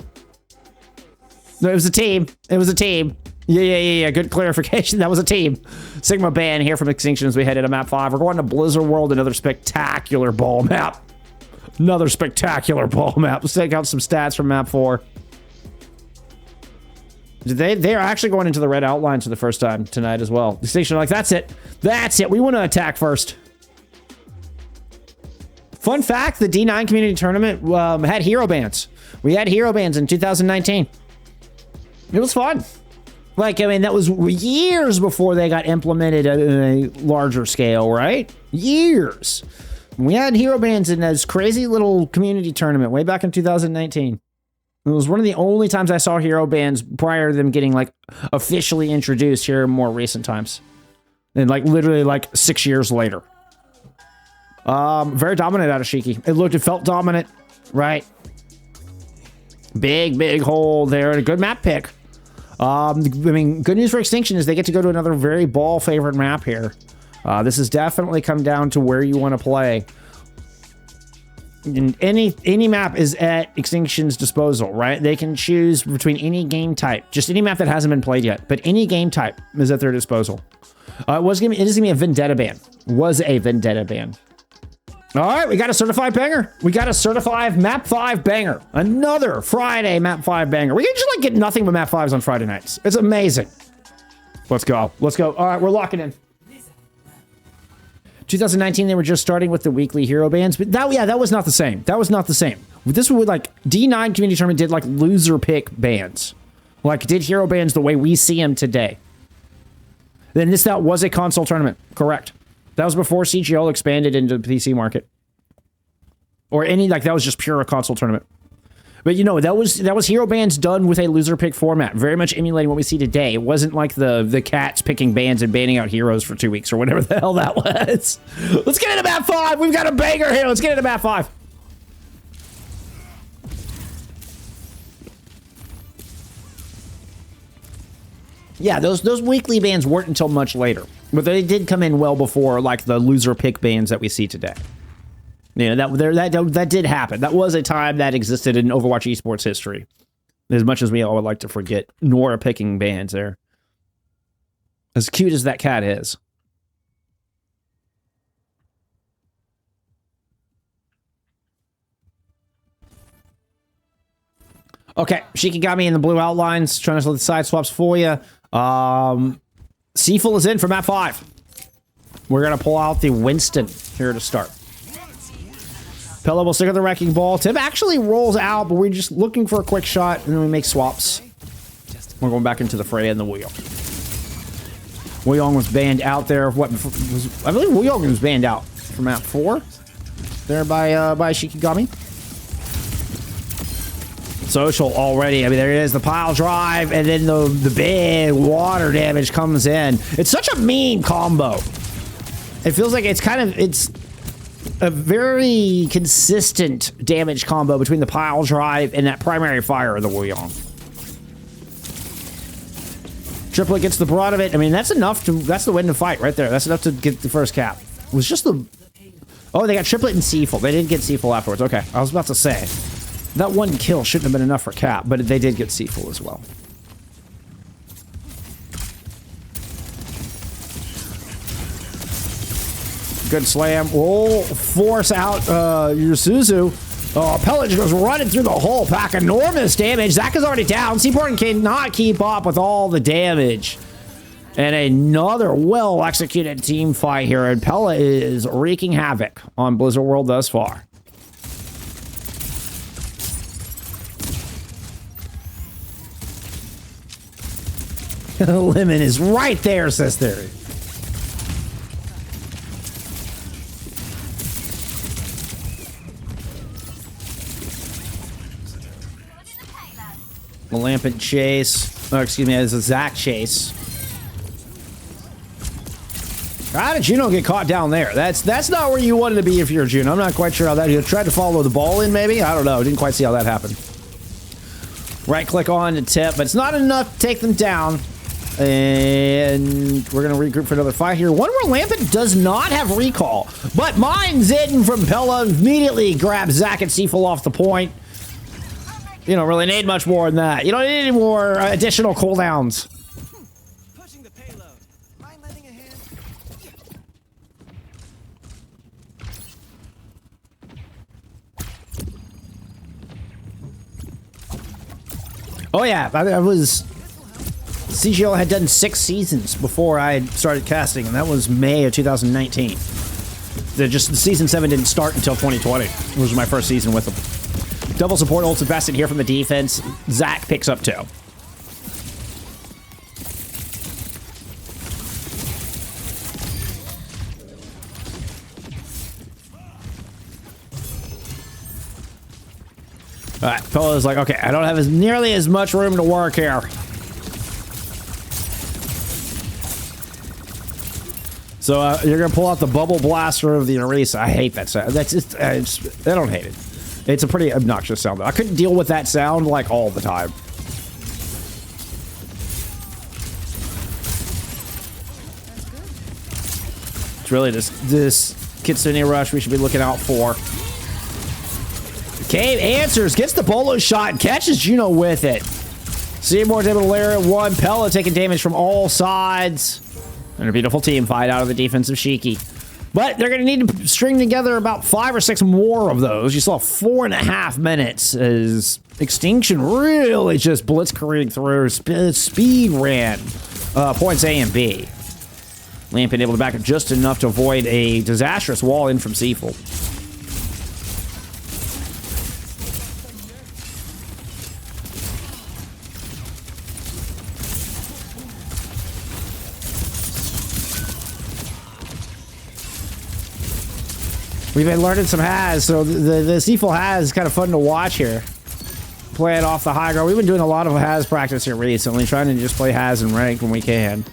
No, it was a team. It was a team. Yeah. Good clarification. That was a team. Sigma Band here from Extinction as we head into map 5. We're going to Blizzard World, another spectacular ball map. Another spectacular ball map. Let's take out some stats from map 4. They're actually going into the red outlines for the first time tonight as well. Extinction are like, that's it. That's it. We want to attack first. Fun fact, the D9 community tournament had hero bans. We had hero bans in 2019. It was fun. Like, I mean, that was years before they got implemented at a larger scale, right? Years. We had hero bans in this crazy little community tournament way back in 2019. It was one of the only times I saw hero bans prior to them getting, like, officially introduced here in more recent times. And, like, literally, like, 6 years later. Very dominant out of Shiki. It felt dominant, right? Big hole there. A good map pick. I mean, good news for Extinction is they get to go to another very ball favorite map here. This has definitely come down to where you want to play. And any map is at Extinction's disposal, right? They can choose between any game type, just any map that hasn't been played yet, but any game type is at their disposal. It is going to be a Vendetta ban. Was a Vendetta ban. All right, we got a certified banger. We got a certified map 5 banger. Another Friday map 5 banger. We can just like get nothing but map 5s on Friday nights. It's amazing. Let's go. Let's go. All right, we're locking in. 2019, they were just starting with the weekly hero bans, but that was not the same. That was not the same. This was like D9 community tournament did like loser pick bans, like did hero bans the way we see them today. Then that was a console tournament, correct? That was before CGL expanded into the PC market, or any like that was just pure a console tournament. But you know that was hero bans done with a loser pick format, very much emulating what we see today. It wasn't like the cats picking bans and banning out heroes for 2 weeks or whatever the hell that was. Let's get into map 5. We've got a banger here. Let's get into map 5. Yeah, those weekly bans weren't until much later, but they did come in well before like the loser pick bans that we see today. You know, that did happen. That was a time that existed in Overwatch esports history. As much as we all would like to forget Nora picking bans there. As cute as that cat is. Okay, Shikigami in the blue outlines, trying to let the side swaps for you. Ceeful is in for map 5. We're going to pull out the Winston here to start. Pela will stick with the Wrecking Ball. Tim actually rolls out, but we're just looking for a quick shot, and then we make swaps. We're going back into the fray in the Wuyong. Wuyong was banned out there. I believe Wuyong was banned out for map 4. There by Shikigami. Social already. I mean, there it is, the pile drive, and then the big water damage comes in. It's such a mean combo. It feels like it's a very consistent damage combo between the pile drive and that primary fire of the Wuyong. Triplet gets the brunt of it. I mean, that's enough to, that's the win to fight right there. That's enough to get the first cap. It was just the, oh, they got Triplet and Ceeful. They didn't get Ceeful afterwards. Okay, I was about to say. That one kill shouldn't have been enough for cap, but they did get Ceeful as well. Good slam. Oh, force out your Suzu. Oh, Pela goes running through the hole. Pack enormous damage. Zach is already down. Seabron cannot keep up with all the damage. And another well-executed team fight here. And Pela is wreaking havoc on Blizzard World thus far. Lemon is right there, says Theory. The Lampent chase. Oh, excuse me, it's a Zach chase. How did Juno get caught down there? That's not where you wanted to be if you're Juno. I'm not quite sure how that... You tried to follow the ball in, maybe? I don't know. Didn't quite see how that happened. Right-click on to tip, but it's not enough to take them down. And we're going to regroup for another fight here. One where Lampent does not have recall, but mines in from Pela. Immediately grabs Zach and Ceeful off the point. You don't really need much more than that. You don't need any more additional cooldowns. Pushing the payload. Mind lending a hand? Oh yeah, I was... CGL had done 6 seasons before I started casting, and that was May of 2019. The season 7 didn't start until 2020. It was my first season with them. Double support ults invested here from the defense. Zach picks up 2. Alright, Pela's like, okay, I don't have nearly as much room to work here. So you're gonna pull out the bubble blaster of the Erase. I hate that sound. That's just, I don't hate it. It's a pretty obnoxious sound though. I couldn't deal with that sound like all the time. It's really this Kitsune rush we should be looking out for. Kabe answers, gets the bolo shot, and catches Juno with it. Seymour's able to layer it 1. Pela taking damage from all sides. And a beautiful team fight out of the defensive Shiki. But they're going to need to string together about 5 or 6 more of those. You saw 4.5 minutes as Extinction really just blitzkrieg through, speed ran points A and B. Lampent able to back up just enough to avoid a disastrous wall in from Ceeful. We've been learning some has, so the Ceeful has is kind of fun to watch here. Playing off the high ground. We've been doing a lot of has practice here recently, trying to just play has and ranked when we can.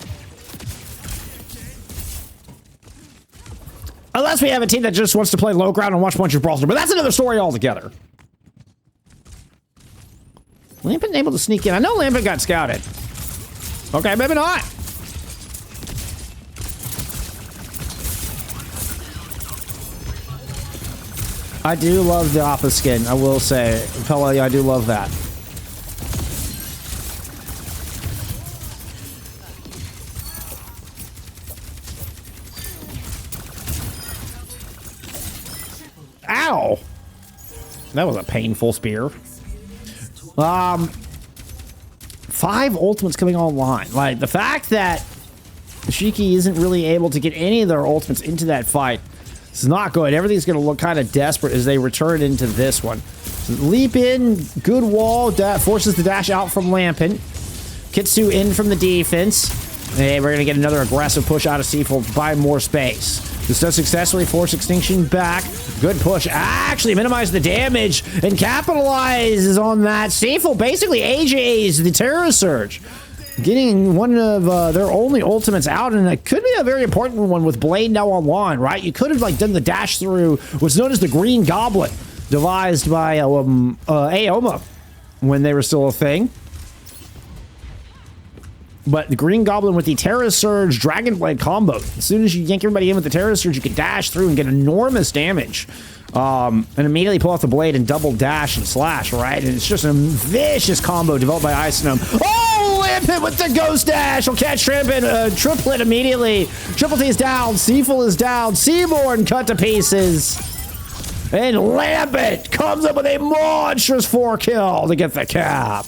Unless we have a team that just wants to play low ground and watch a bunch of brawls, but that's another story altogether. Lampent able to sneak in. I know Lampent got scouted. Okay, maybe not. I do love the Oppa skin, I will say. Pela, I do love that. Ow! That was a painful spear. 5 ultimates coming online. Like, the fact that Shiki isn't really able to get any of their ultimates into that fight, it's not good. Everything's going to look kind of desperate as they return into this one. So leap in, good wall, forces the dash out from Lampent. Kitsu in from the defense. Hey, we're going to get another aggressive push out of Ceeful to buy more space. This does successfully force Extinction back. Good push. Actually minimize the damage and capitalizes on that. Ceeful basically AJ's the Terror Surge. Getting one of their only ultimates out, and it could be a very important one with Blade now online, right? You could have like done the dash through what's known as the Green Goblet, devised by Aoma when they were still a thing. But the Green Goblin with the Terra Surge Dragon Blade combo. As soon as you yank everybody in with the Terra Surge, you can dash through and get enormous damage. And immediately pull off the blade and double dash and slash, right? And it's just a vicious combo developed by Ice Gnome. Oh, Lampent with the Ghost Dash! Will catch Triplet immediately. Triple T is down. Ceeful is down. Seaborn cut to pieces. And Lampent comes up with a monstrous 4-kill to get the cap.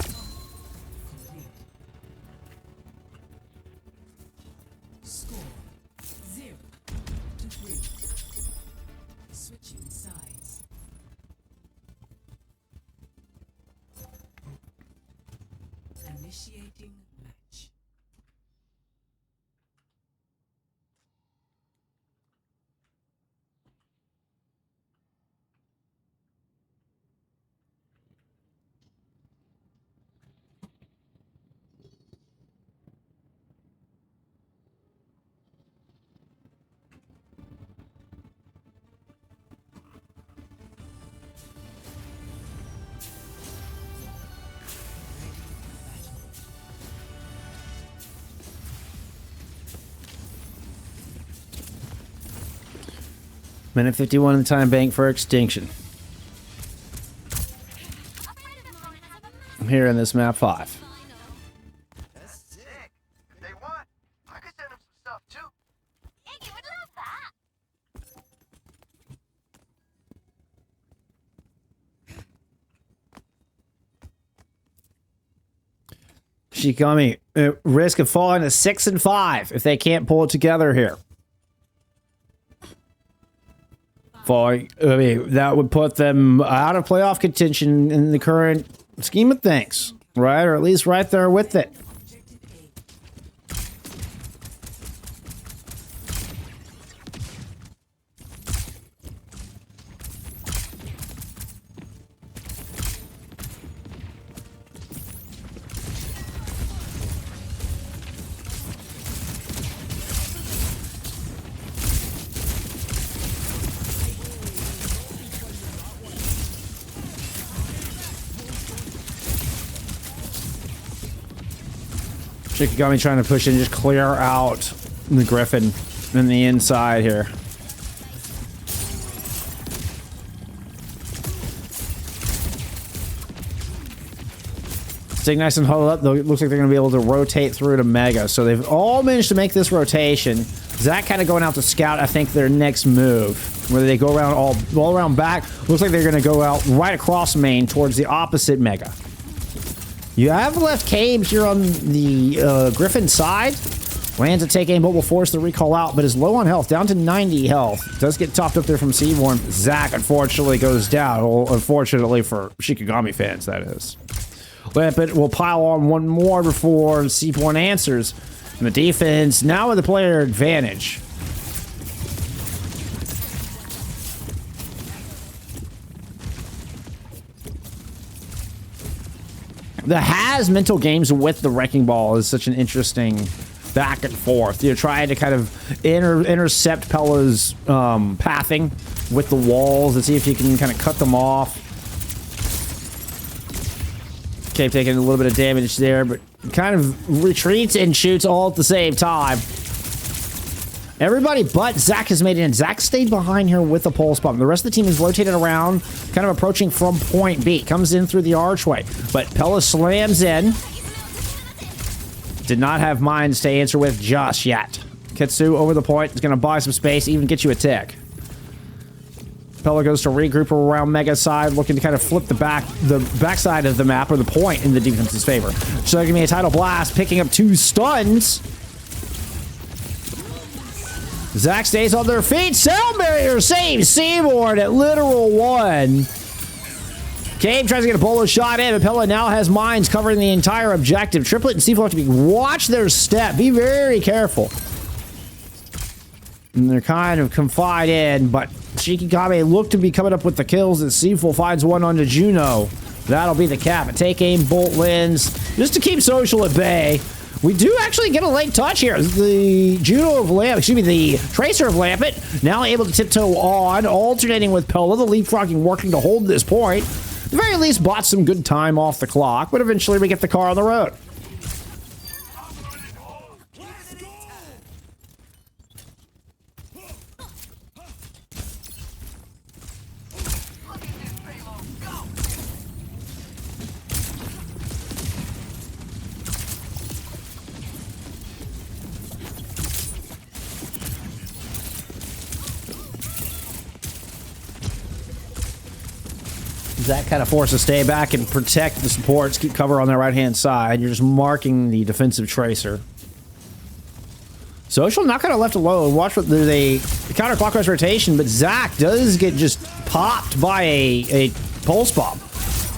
Score 0-3. Switching sides. Initiating match. Minute 51 in the time bank for Extinction. I'm here in this map 5. That's sick. If they want, I could send them some stuff too. Yeah, you would love that. Shikigami, risk of falling to 6 and 5 if they can't pull it together here. Falling, I mean, that would put them out of playoff contention in the current scheme of things, right? Or at least right there with it. Shikigami trying to push in, just clear out the Griffin in the inside here. Staying nice and huddled up, though. It looks like they're going to be able to rotate through to Mega. So they've all managed to make this rotation. Zach kind of going out to scout, I think, their next move. Whether they go around all around back. Looks like they're going to go out right across main towards the opposite Mega. You have left Kabe here on the Griffin side. Lands a take aim, but will force the recall out, but is low on health, down to 90 health. Does get topped up there from Seaborn. Zach, unfortunately, goes down. Well, unfortunately for Shikigami fans, that is. Lampent will pile on one more before Seaborn answers. And the defense, now with the player advantage. The has mental games with the Wrecking Ball is such an interesting back and forth. You're trying to kind of intercept Pela's pathing with the walls and see if you can kind of cut them off. Okay, taking a little bit of damage there, but kind of retreats and shoots all at the same time. Everybody but Zach has made it in. Zach stayed behind here with the pulse bomb. The rest of the team is rotated around, kind of approaching from point B. Comes in through the archway, but Pela slams in. Did not have mines to answer with just yet. Kitsu over the point. Is going to buy some space, even get you a tick. Pela goes to regroup around Mega side, looking to kind of flip the backside of the map, or the point, in the defense's favor. So give me a tidal blast, picking up 2 stuns. Zach stays on their feet. Sound barrier saves Seaborn at literal 1. Kabe tries to get a bolo shot in, but Pela now has mines covering the entire objective. Triplet and Ceeful have to watch their step. Be very careful. And they're kind of confined in, but Shikigami look to be coming up with the kills as Ceeful finds one onto Juno. That'll be the cap. A take aim, bolt lens, just to keep Social at bay. We do actually get a late touch here. The Juno of Lamp, excuse me, the Tracer of Lampent, now able to tiptoe on, alternating with Pela. The leapfrogging working to hold this point. At the very least, bought some good time off the clock, but eventually we get the car on the road. That kind of forced to stay back and protect the supports, keep cover on their right-hand side. You're just marking the defensive tracer. Social not kind of left alone. Watch what there's a counterclockwise rotation, but Zach does get just popped by a pulse bomb.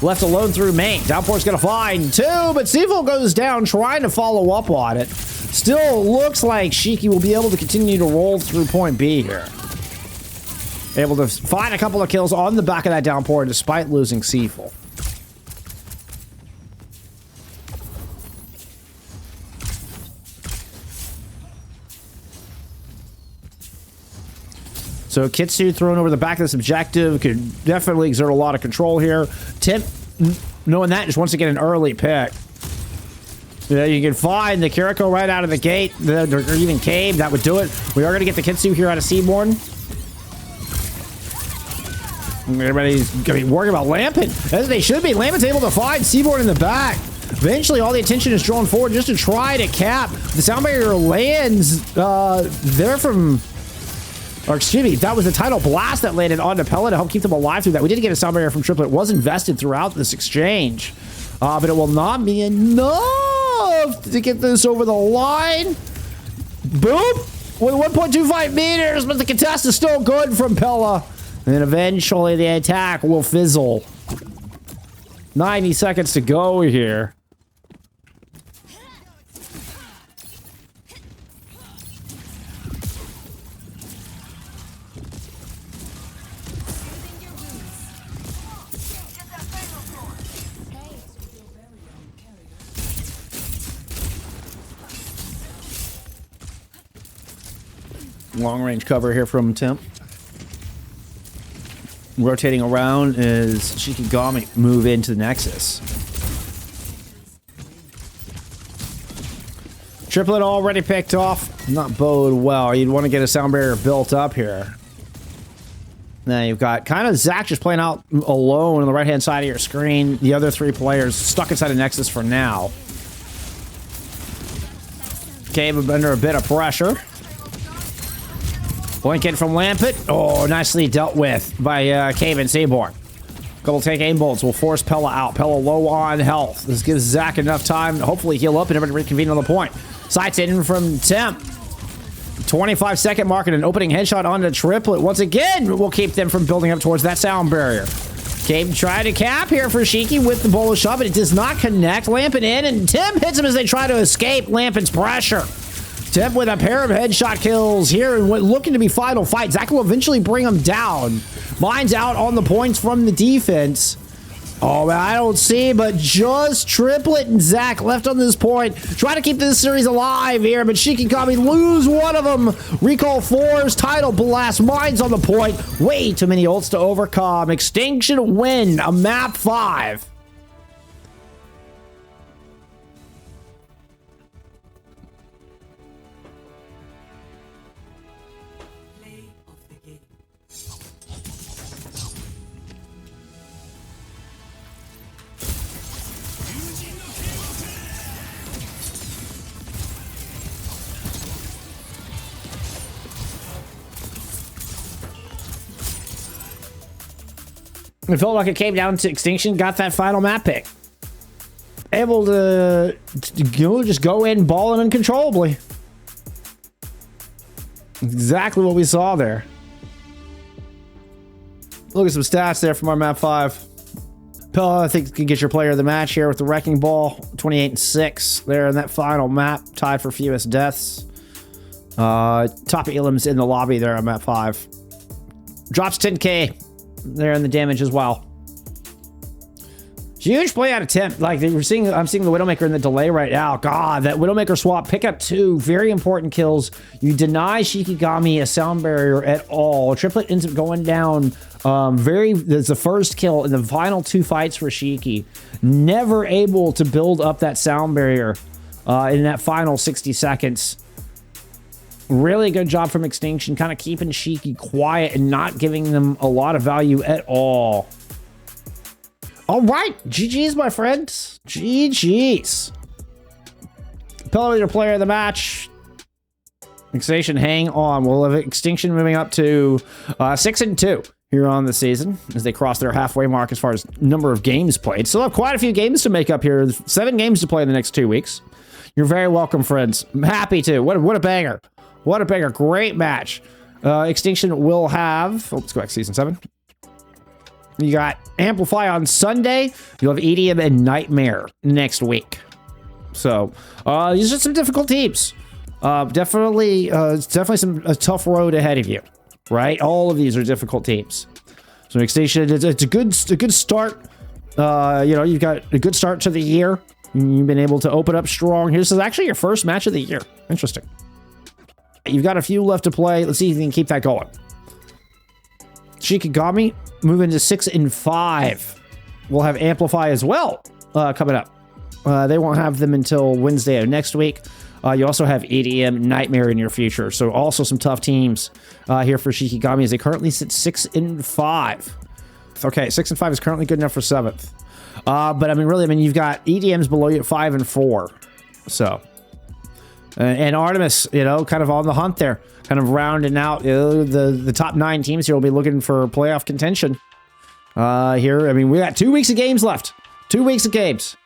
Left alone through main. Downpour's gonna find 2, but Ceeful goes down trying to follow up on it. Still looks like Shiki will be able to continue to roll through point B here. Able to find a couple of kills on the back of that downpour despite losing Ceeful. So Kitsu thrown over the back of this objective could definitely exert a lot of control here. Tip, knowing that, just wants to get an early pick. Yeah, you can find the Kirito right out of the gate, or even Kabe, that would do it. We are going to get the Kitsu here out of Seaborn. Everybody's gonna be worried about Lampent, as they should be. Lampent's able to find seabron in the back. Eventually, all the attention is drawn forward just to try to cap. The sound barrier lands there from... Or excuse me, that was the tidal blast that landed onto Pela to help keep them alive through that. We did get a sound barrier from Triplet. It was invested throughout this exchange. But it will not be enough to get this over the line. Boop! With 1.25 meters, but the contest is still good from Pela. And then eventually the attack will fizzle. 90 seconds to go here. Long range cover here from Temp. Rotating around as Shikigami move into the Nexus. Triplet already picked off. Not bode well. You'd want to get a sound barrier built up here. Now you've got kind of Zach just playing out alone on the right-hand side of your screen. The other three players stuck inside a Nexus for now. Kabe under a bit of pressure. Blink in from Lampent. Oh, nicely dealt with by Kabe and seabron. Couple take aim bolts will force Pela out. Pela low on health. This gives Zach enough time to hopefully heal up and everybody reconvene on the point. Sights in from Temp. 25-second mark and an opening headshot onto Triplet. Once again, will keep them from building up towards that sound barrier. Kabe tried to cap here for Shiki with the bullet shot, but it does not connect. Lampent in, and Temp hits him as they try to escape Lampent's pressure. Temp with a pair of headshot kills here and looking to be final fight. Zach will eventually bring him down. Mine's out on the points from the defense. Oh, man, I don't see, but just Triplet and Zach left on this point. Try to keep this series alive here, but Shikigami lose one of them. Recall 4's title blast. Mine's on the point. Way too many ults to overcome. Extinction win a map 5. It felt like it came down to Extinction, got that final map pick. Able to just go in balling uncontrollably. Exactly what we saw there. Look at some stats there from our map 5. Pela, I think, can get your player of the match here with the Wrecking Ball. 28-6 there in that final map. Tied for fewest deaths. Top Elam's in the lobby there on map 5. Drops 10k. There in the damage as well. Huge play out of Temp. Like I'm seeing the Widowmaker in the delay right now. God, that Widowmaker swap. Pick up 2 very important kills. You deny Shikigami a sound barrier at all. Triplet ends up going down. That's the first kill in the final 2 fights for Shiki. Never able to build up that sound barrier in that final 60 seconds. Really good job from Extinction, kind of keeping Shiki quiet and not giving them a lot of value at all. All right, GG's, my friends. GG's. Pela, your player of the match. Extinction, hang on. We'll have Extinction moving up to 6-2 here on the season as they cross their halfway mark as far as number of games played. Still have quite a few games to make up here. 7 games to play in the next 2 weeks. You're very welcome, friends. I'm happy to. What a banger. What a banger. Great match. Extinction will have... Oh, let's go back to Season 7. You got Amplify on Sunday. You'll have EDM and Nightmare next week. So, these are some difficult teams. Definitely a tough road ahead of you. Right? All of these are difficult teams. So, Extinction, it's a good start. You've got a good start to the year. You've been able to open up strong. This is actually your first match of the year. Interesting. You've got a few left to play. Let's see if you can keep that going. Shikigami moving to 6-5. We'll have Amplify as well coming up. They won't have them until Wednesday of next week. You also have EDM Nightmare in your future. So also some tough teams here for Shikigami as they currently sit 6-5. 7th. Okay, 6 and 5 is currently good enough for 7th. But I mean, really, I mean, you've got EDMs below you at 5 and 4. So, and Artemis, you know, kind of on the hunt there, kind of rounding out the top 9 teams here will be looking for playoff contention. Here, I mean, we got 2 weeks of games left. 2 weeks of games.